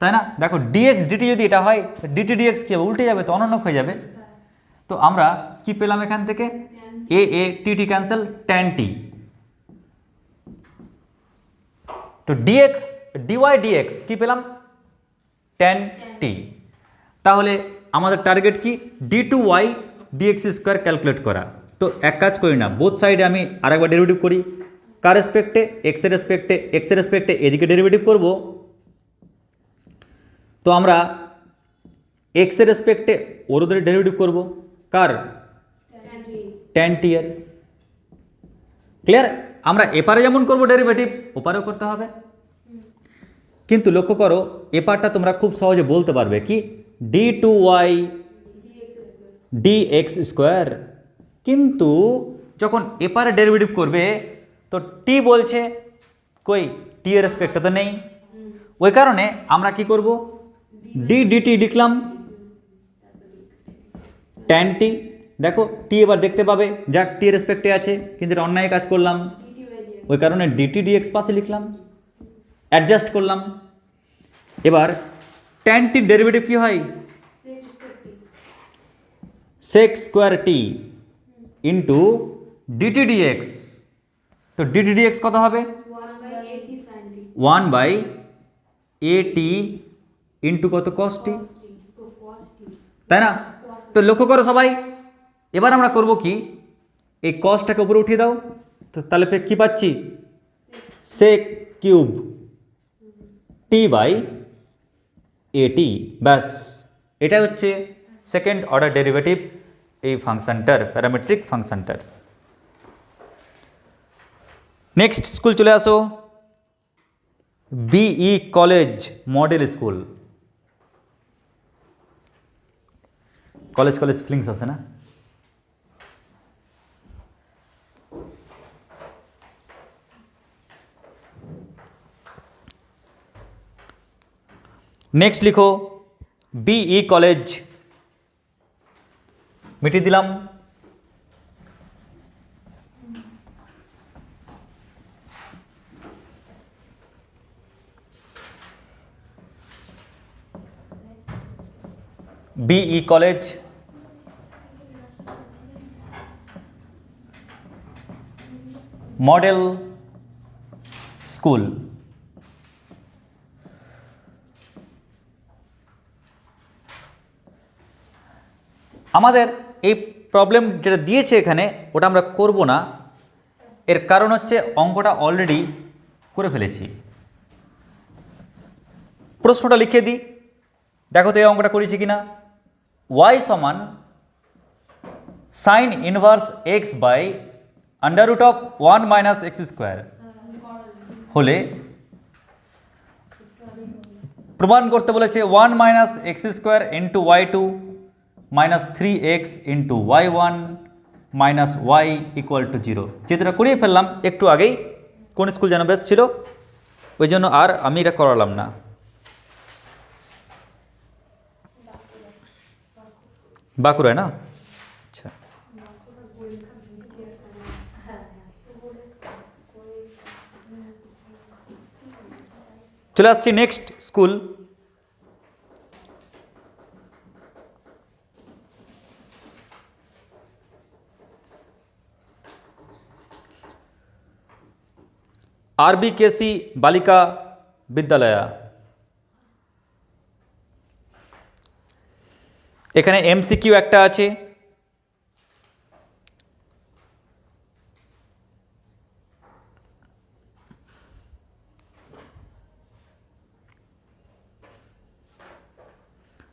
তাই না? দেখো dx dt যদি এটা হয়, dt dx কি হবে? উল্টে যাবে তো, অনন্য হয়ে যাবে। তো আমরা কি পেলাম এখান থেকে? a t cancel, tan t। তো dx dy dx কি পেলাম? tan t। তাহলে আমাদের টার্গেট কি? d2y dx স্কোয়ার ক্যালকুলেট করা। তো এক কাজ করি না, বোথ সাইডে আমি আরেকবার ডেরিভেটিভ করি। কার রেসপেক্টে? x এর রেসপেক্টে এদিকে ডেরিভেটিভ করব। তো আমরা x এর রেসপেক্টে ওর ওদের ডেরিভেটিভ করব। কার? tan t এর। ক্লিয়ার? আমরা এপারে যেমন করব ডেরিভেটিভ, ওপারেও করতে হবে। কিন্তু লক্ষ্য করো, এপারটা তোমরা খুব সহজে বলতে পারবে কি? d2y dx square. কিন্তু যখন এপারে ডেরিভেটিভ করবে তো t বলছে কই? t এর রেসপেক্টে তো নেই, ওই কারণে আমরা কি করব? d dt লিখলাম, tan t। দেখো t এবার দেখতে পাবে, যাক t এর রেসপেক্টে আছে, কিন্তু এটা অন্যায় কাজ করলাম, ওই কারণে dt dx পাশে লিখলাম, অ্যাডজাস্ট করলাম। এবার tan t ডেরিভেটিভ কি হয়? সেক স্কোয়ার টি ইন্টু ডিটি ডিএক্স। তো ডিটি ডিএক্স কত হবে? 1/a/t ইন্টু কত? cos t, তাই না? তো লক্ষ্য করো সবাই, এবার আমরা করব কি, এই কসটাকে উপরে উঠিয়ে দাও, তো তাহলে কি পাচ্ছি? Sec cube t/at। ব্যাস, এটা হচ্ছে সেকেন্ড অর্ডার ডেরিভেটিভ এই ফাংশনটার, প্যারামেট্রিক ফাংশনটার। নেক্সট স্কুল চলে আসো, B E college model school. College college feelings আছে না? নেক্সট লিখো বিই কলেজ, মিটিয়ে দিলাম। B E college model school. আমাদের এই প্রবলেম যেটা দিয়েছে এখানে, ওটা আমরা করব না, এর কারণ হচ্ছে অঙ্কটা অলরেডি করে ফেলেছি। প্রশ্নটা লিখে দিই, দেখো তো এই অঙ্কটা করেছি কিনা। y সমান sine inverse x by under root of 1 minus x square হলে প্রমাণ করতে বলেছে 1 minus x square into y2 minus 3x into y1 minus y equal to 0। যেটা করিয়ে ফেললাম একটু আগেই, কোন স্কুল যেন বেশ ছিল, ওই জন্য আর আমি এটা করালাম না। বাঁকুড়ায় না? আচ্ছা, চলে আসছি নেক্সট স্কুল, RBKC বালিকা বিদ্যালয়। এখানে MCQ একটা আছে,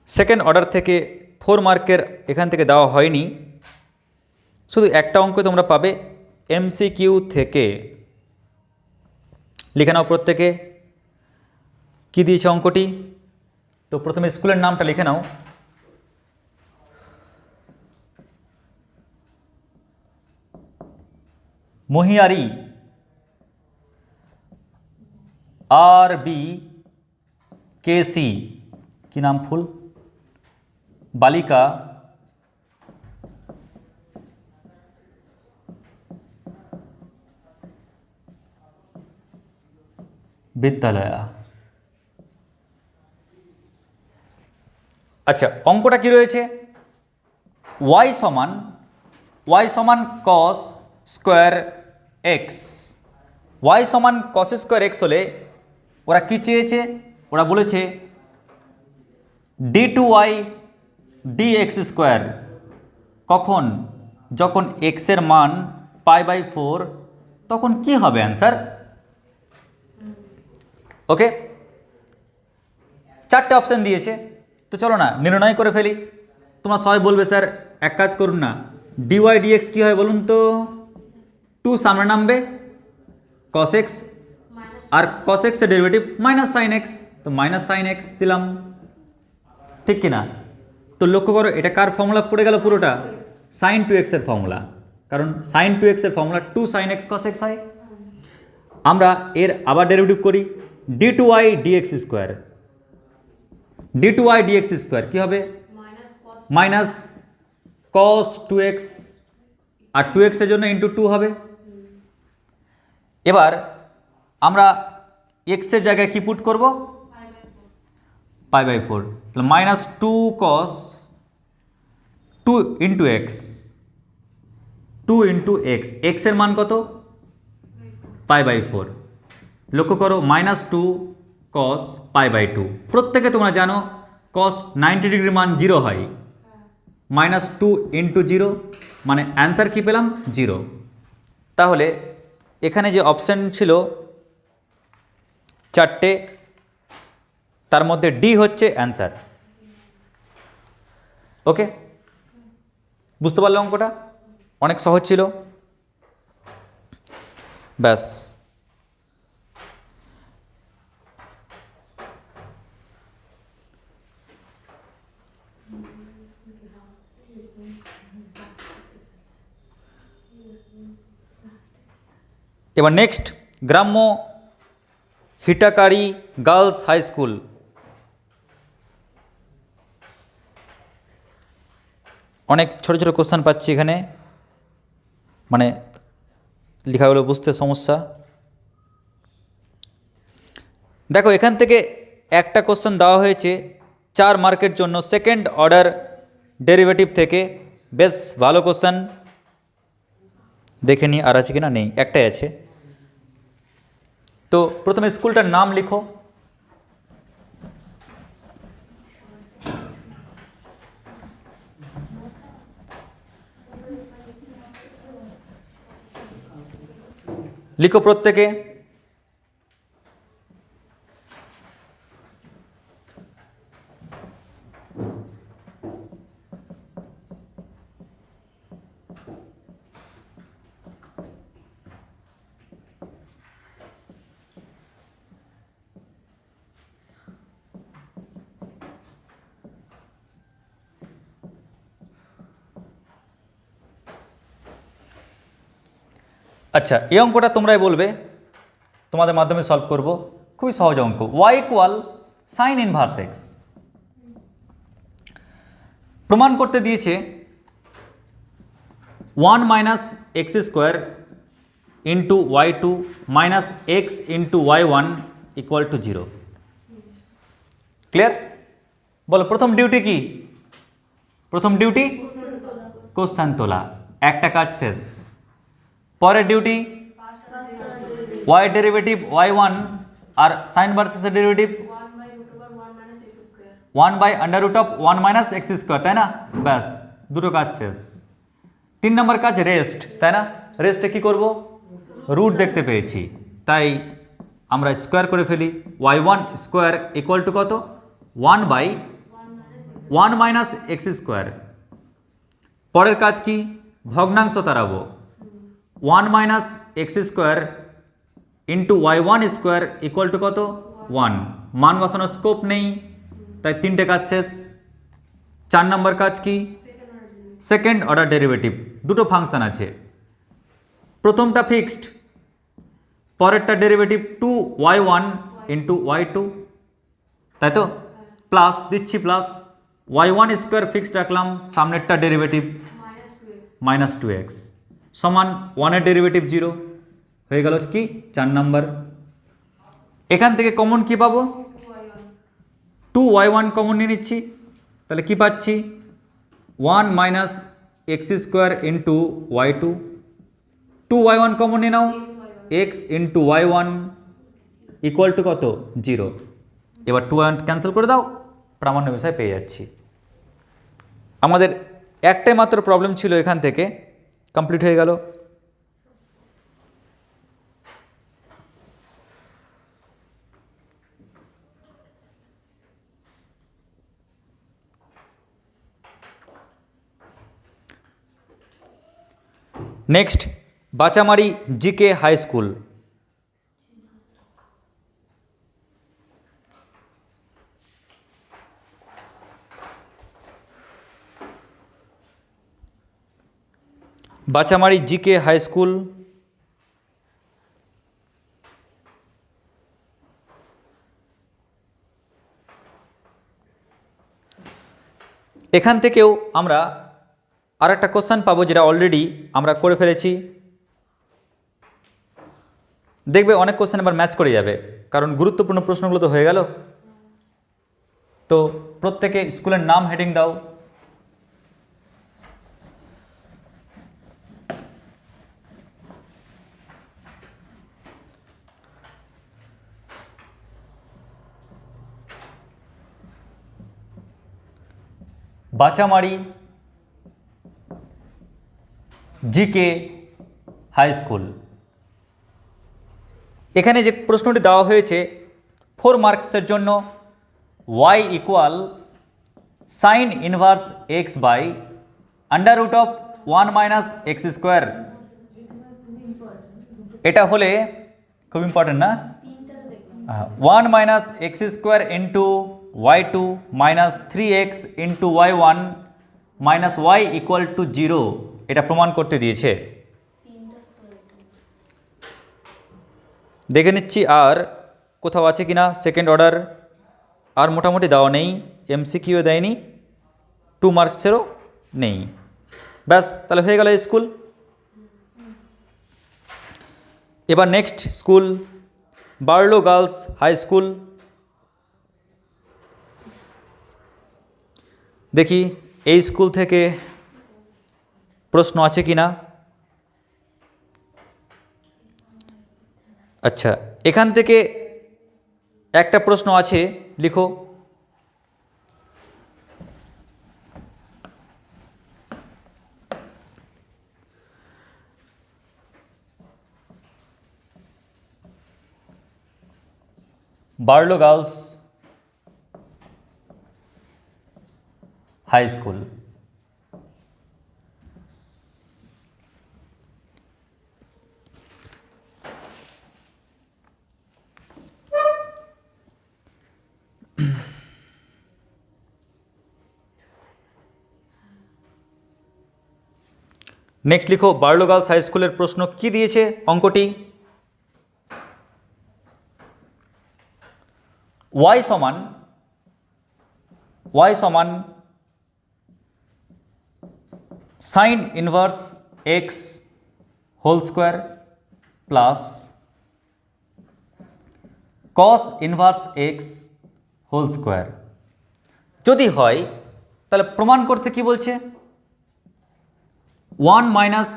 সেকেন্ড অর্ডার থেকে 4 মার্কের এখান থেকে দেওয়া হয়নি, শুধু একটা অঙ্ক তোমরা পাবে MCQ থেকে। লিখে নাও প্রত্যেকে কি দিয়েছে অঙ্কটি। তো প্রথমে স্কুলের নামটা লিখে নাও, মহিয়ারি RBKC, কি নাম ফুল, বালিকা বিদ্যালয়। আচ্ছা, অঙ্কটা কি রয়েছে, y সমান cos স্কোয়ার এক্স। y সমান cos স্কোয়ার এক্স হলে ওরা কি চেয়েছে, ওরা বলেছে d2y dx স্কোয়ার। কখন? যখন x এর মান π/4, তখন কি হবে অ্যান্সার? ওকে, চারটে অপশান দিয়েছে, তো চলো না নির্ণয় করে ফেলি। তোমরা সবাই বলবে স্যার এক কাজ করুন না, dy dx কী হয় বলুন তো? 2 সামনে নামবে cos x, আর cos x এর ডেরিভেটিভ মাইনাস সাইন এক্স, তো মাইনাস সাইন এক্স দিলাম, ঠিক কিনা? তো লক্ষ্য করো এটা কার ফর্মুলা পড়ে গেল পুরোটা? সাইন 2x এর ফর্মুলা, কারণ সাইন 2x এর formula 2 sin x cos x হয়। আমরা এর আবার ডেরিভেটিভ করি, d2y dx square, d2y dx square কী হবে? মাইনাস cos 2x, আর 2x এর জন্য ইন্টু 2 হবে। এবার আমরা x এর জায়গায় কি পুট করব? π/4, তাহলে -2 cos two into x, two into x, এক্সের মান কত? π/4। লক্ষ্য করো -2 cos π/2, প্রত্যেকে তোমরা জানো cos 90 ডিগ্রির মান 0 হয়, -2 ইন্টু 0 মানে অ্যান্সার কী পেলাম? 0। তাহলে এখানে যে অপশান ছিল 4টে, তার মধ্যে ডি হচ্ছে অ্যান্সার। ওকে, বুঝতে পারলে অঙ্কটা অনেক সহজ ছিল। ব্যাস, এবার নেক্সট গ্রাম্য হিটাকারি গার্লস হাই স্কুল। অনেক ছোট ছোট কোশ্চেন পাচ্ছি এখানে, মানে লেখাগুলো বুঝতে সমস্যা। দেখো এখান থেকে একটা কোশ্চেন দেওয়া হয়েছে 4 মার্কের জন্য, সেকেন্ড অর্ডার ডেরিভেটিভ থেকে। বেশ ভালো কোশ্চেন, দেখে নি আর আছে কিনা, নেই, একটাই আছে। তো প্রথমে স্কুলটার নাম লিখো। লিখো প্রত্যেকে। আচ্ছা, এই অঙ্কটা তোমরাই বলবে, তোমাদের মাধ্যমে সলভ করব। খুবই সহজ অঙ্ক। y equal sine inverse x. প্রমাণ করতে দিয়েছে 1 minus x square into y2 minus x into y1 equal to 0। Clear? বলো প্রথম ডিউটি কি? প্রথম ডিউটি কোশ্চেন তোলা, একটা কাজ শেষ। পরের ডিউটি y ডেরিভেটিভ y1 আর সাইন ভার্সেসের ডেরিভেটিভ 1/√1 মাইনাস এক্স স্কোয়ার, তাই না? ব্যাস, দুটো কাজ শেষ। 3 নম্বর কাজ রেস্ট, তাই না? রেস্টে কি করব? রুট দেখতে পেয়েছি, তাই আমরা স্কোয়ার করে ফেলি। y1 স্কোয়ার ইকুয়াল টু কত? 1/1 মাইনাস এক্স স্কোয়ার। পরের কাজ কি? ভগ্নাংশ তাড়াবো। 1 minus x square into y1 square equal to কত? 1। মান বসানোর স্কোপ নেই, তাই 3টে কাজ শেষ। 4 নম্বর কাজ কি? Second order derivative. দুটো ফাংশন আছে, প্রথমটা ফিক্সড, পরেরটা ডেরিভেটিভ 2y1 ইন্টু y2, তাই তো? প্লাস দিচ্ছি, প্লাস y1 স্কোয়ার ফিক্সড রাখলাম, সামনেরটা ডেরিভেটিভ -2x সমান 1-এর ডেরিভেটিভ 0 হয়ে গেল কি? 4 নম্বর। এখান থেকে কমন কি পাবো? 2y1 কমন নিয়ে নিচ্ছি, তাহলে কি পাচ্ছি? 1 minus x square into y2, 2y1 common নিয়ে নাও, x into y1 equal to কত? 0। এবার 2y1 ক্যান্সেল করে দাও, প্রামাণ্য বিষয় পেয়ে যাচ্ছি। আমাদের একটাই মাত্র প্রবলেম ছিল, এখান থেকে কমপ্লিট হয়ে গেল। Next Bachamari G K high school. Bachamari G K high school. এখান থেকেও আমরা আর একটা কোশ্চেন পাবো, যেটা অলরেডি আমরা করে ফেলেছি। দেখবে অনেক কোশ্চেন এবার ম্যাচ করে যাবে, কারণ গুরুত্বপূর্ণ প্রশ্নগুলো তো হয়ে গেল। তো প্রত্যেকে স্কুলের নাম হেডিং দাও। Bachamari G K high school. এখানে যে প্রশ্নটি দেওয়া হয়েছে 4 মার্কসের জন্য, y equal sine inverse x by under root of 1 minus x square. এটা হলে খুব ইম্পর্টেন্ট না, 1 minus x square into y2 minus 3x into y1 minus y equal to 0, এটা প্রমাণ করতে দিয়েছে। দেখে নিচ্ছি আর কোথাও আছে কিনা সেকেন্ড অর্ডার। আর মোটামুটি দেওয়া নেই, এমসিকিউ দেয়নি, 2 মার্কসেরও নেই। ব্যাস, তাহলে হয়ে গেল স্কুল। এবার next school Barlow girls high school. দেখি এই স্কুল থেকে প্রশ্ন আছে কিনা। আচ্ছা, এখান থেকে একটা প্রশ্ন আছে, লিখো। Barlow girls high school. Next লিখো বার্লো গার্লস হাই স্কুলের প্রশ্ন কি দিয়েছে অঙ্কটি। y সমান sine inverse x whole square plus cos inverse x whole square. যদি হয় তাহলে প্রমাণ করতে কি বলছে, 1 minus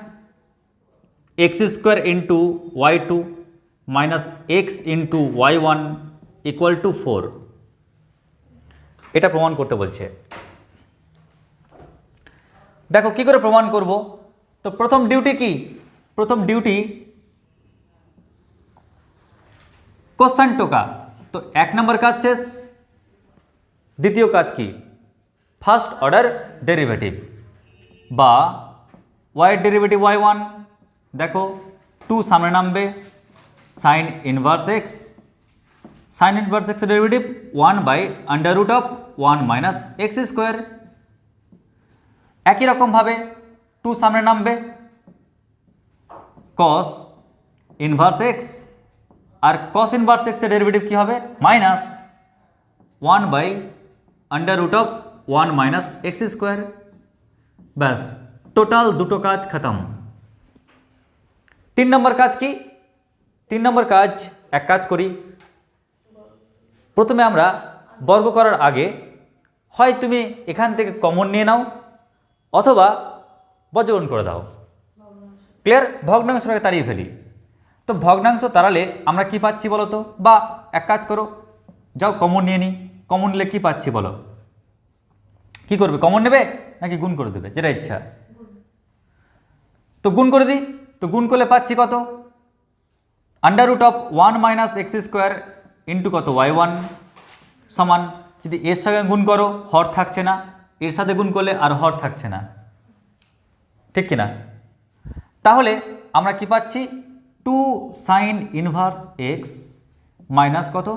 x square into y2 minus x into y1 equal to 4, এটা প্রমাণ করতে বলছে। দেখো কি করে প্রমাণ করব। তো প্রথম ডিউটি কি, প্রথম ডিউটি কোশ্চেন টোকা। তো 1 নম্বর কাজ শেষ। দ্বিতীয় কাজ কি, ফার্স্ট অর্ডার ডেরিভেটিভ বা y এর ডেরিভেটিভ y1। দেখো 2 সামনে নামবে, sine inverse x, sine inverse x এর derivative 1 by under root of 1 minus x square. একই রকমভাবে 2 সামনে নামবে, কস ইনভার্স এক্স, আর কস ইনভার্স এক্স এর ডেরিভেটিভ কী হবে, minus 1 by under root of 1 minus x square. ব্যাস, টোটাল দুটো কাজ খতম। 3 নম্বর কাজ কি, 3 নম্বর কাজ, এক কাজ করি। প্রথমে আমরা বর্গ করার আগে হয় তুমি এখান থেকে কমন নিয়ে নাও অথবা বজ্রগ্রহণ করে দাও। ক্লিয়ার, ভগ্নাংশটাকে তাড়িয়ে ফেলি। তো ভগ্নাংশ তাড়ালে আমরা কি পাচ্ছি বলো তো, বা এক কাজ করো, যাও কমন নিয়ে নিই। কমন নিলে কি পাচ্ছি বলো, কি করবে, কমন নেবে নাকি গুণ করে দেবে, যেটা ইচ্ছা। তো গুণ করে দিই। তো গুণ করলে পাচ্ছি কত, under root of 1 minus x square into কত y1 সমান, যদি এর সঙ্গে গুণ করো হর থাকছে না, এর সাথে গুণ করলে আর হর থাকছে না, ঠিক কিনা। তাহলে আমরা কি পাচ্ছি, 2 সাইন ইনভার্স এক্স মাইনাস কত,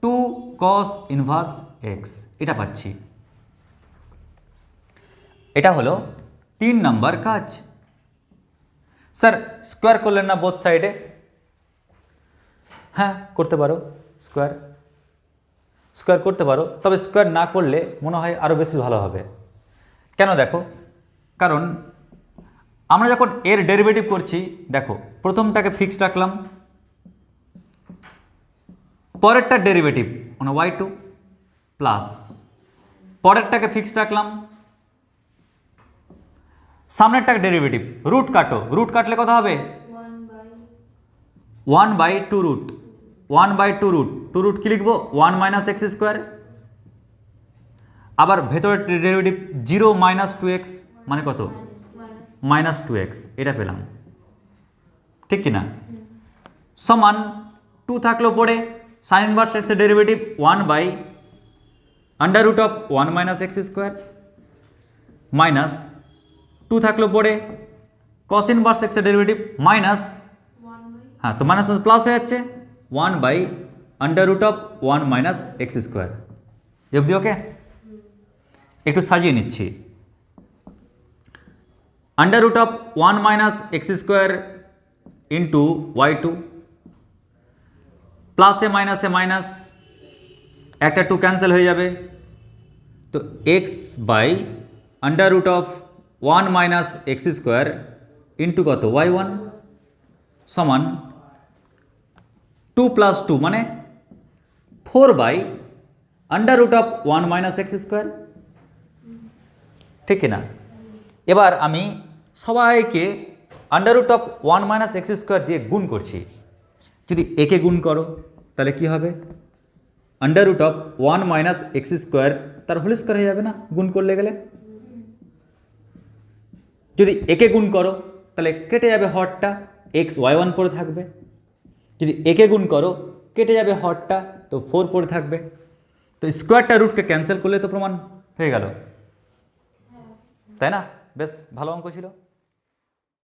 2 কস ইনভার্স এক্স, এটা পাচ্ছি। এটা হলো 3 নম্বর কাজ। স্যার স্কোয়ার করলেন না বোথ সাইডে, হ্যাঁ করতে পারো, স্কোয়ার স্কোয়ার করতে পারো, তবে স্কোয়ার না করলে মনে হয় আরও বেশি ভালো হবে। কেন দেখো, কারণ আমরা যখন এর ডেরিভেটিভ করছি, দেখো প্রথমটাকে ফিক্সড রাখলাম, পরেরটা ডেরিভেটিভ মানে y2 প্লাস পরেরটাকে ফিক্সড রাখলাম, সামনেরটাকে ডেরিভেটিভ, রুট কাটো, রুট কাটলে কত হবে, 1 by 2 root, 1 by 2 root, 2 root কি লিখবো, 1 মাইনাস এক্স স্কোয়ার। আবার ভেতরের ডেরিভেটিভ 0 মাইনাস 2x মানে কত, মাইনাস 2x, এটা পেলাম, ঠিক কি না? সমান 2 থাকলো পরে সাইন ইনভার্স এক্সের derivative 1 by under root of 1 minus x square, minus 2 থাকলো পরে কস ইনভার্স এক্সের ডেরিভেটিভ মাইনাস, হ্যাঁ তো মাইনাস প্লাস হয়ে যাচ্ছে 1 by under root of 1 minus x square. অবধি ওকে? একটু সাজিয়ে নিচ্ছি। Under root of 1 minus x square into y2 প্লাসে মাইনাসে মাইনাস, একটা 2 ক্যান্সেল হয়ে যাবে, তো x by under root of 1 minus x square into কত y1 সমান 2 প্লাস 2 মানে 4 by under root of 1 minus x square, ঠিক কিনা? এবার আমি সবাইকে under root of 1 minus x square দিয়ে গুণ করছি। যদি একে গুণ করো তাহলে কি হবে, under root of 1 minus x square তার হোল স্কোয়ার হয়ে যাবে না গুণ করলে গেলে। যদি একে গুণ করো তাহলে কেটে যাবে হরটা, এক্স y1 পড়ে থাকবে। যদি একে গুণ করো কেটে যাবে হরটা, তো 4 পড়ে থাকবে। তো স্কোয়ারটা রুটকে ক্যান্সেল করলে তো প্রমাণ হয়ে গেল, তাই না? বেশ ভালো অঙ্ক ছিল।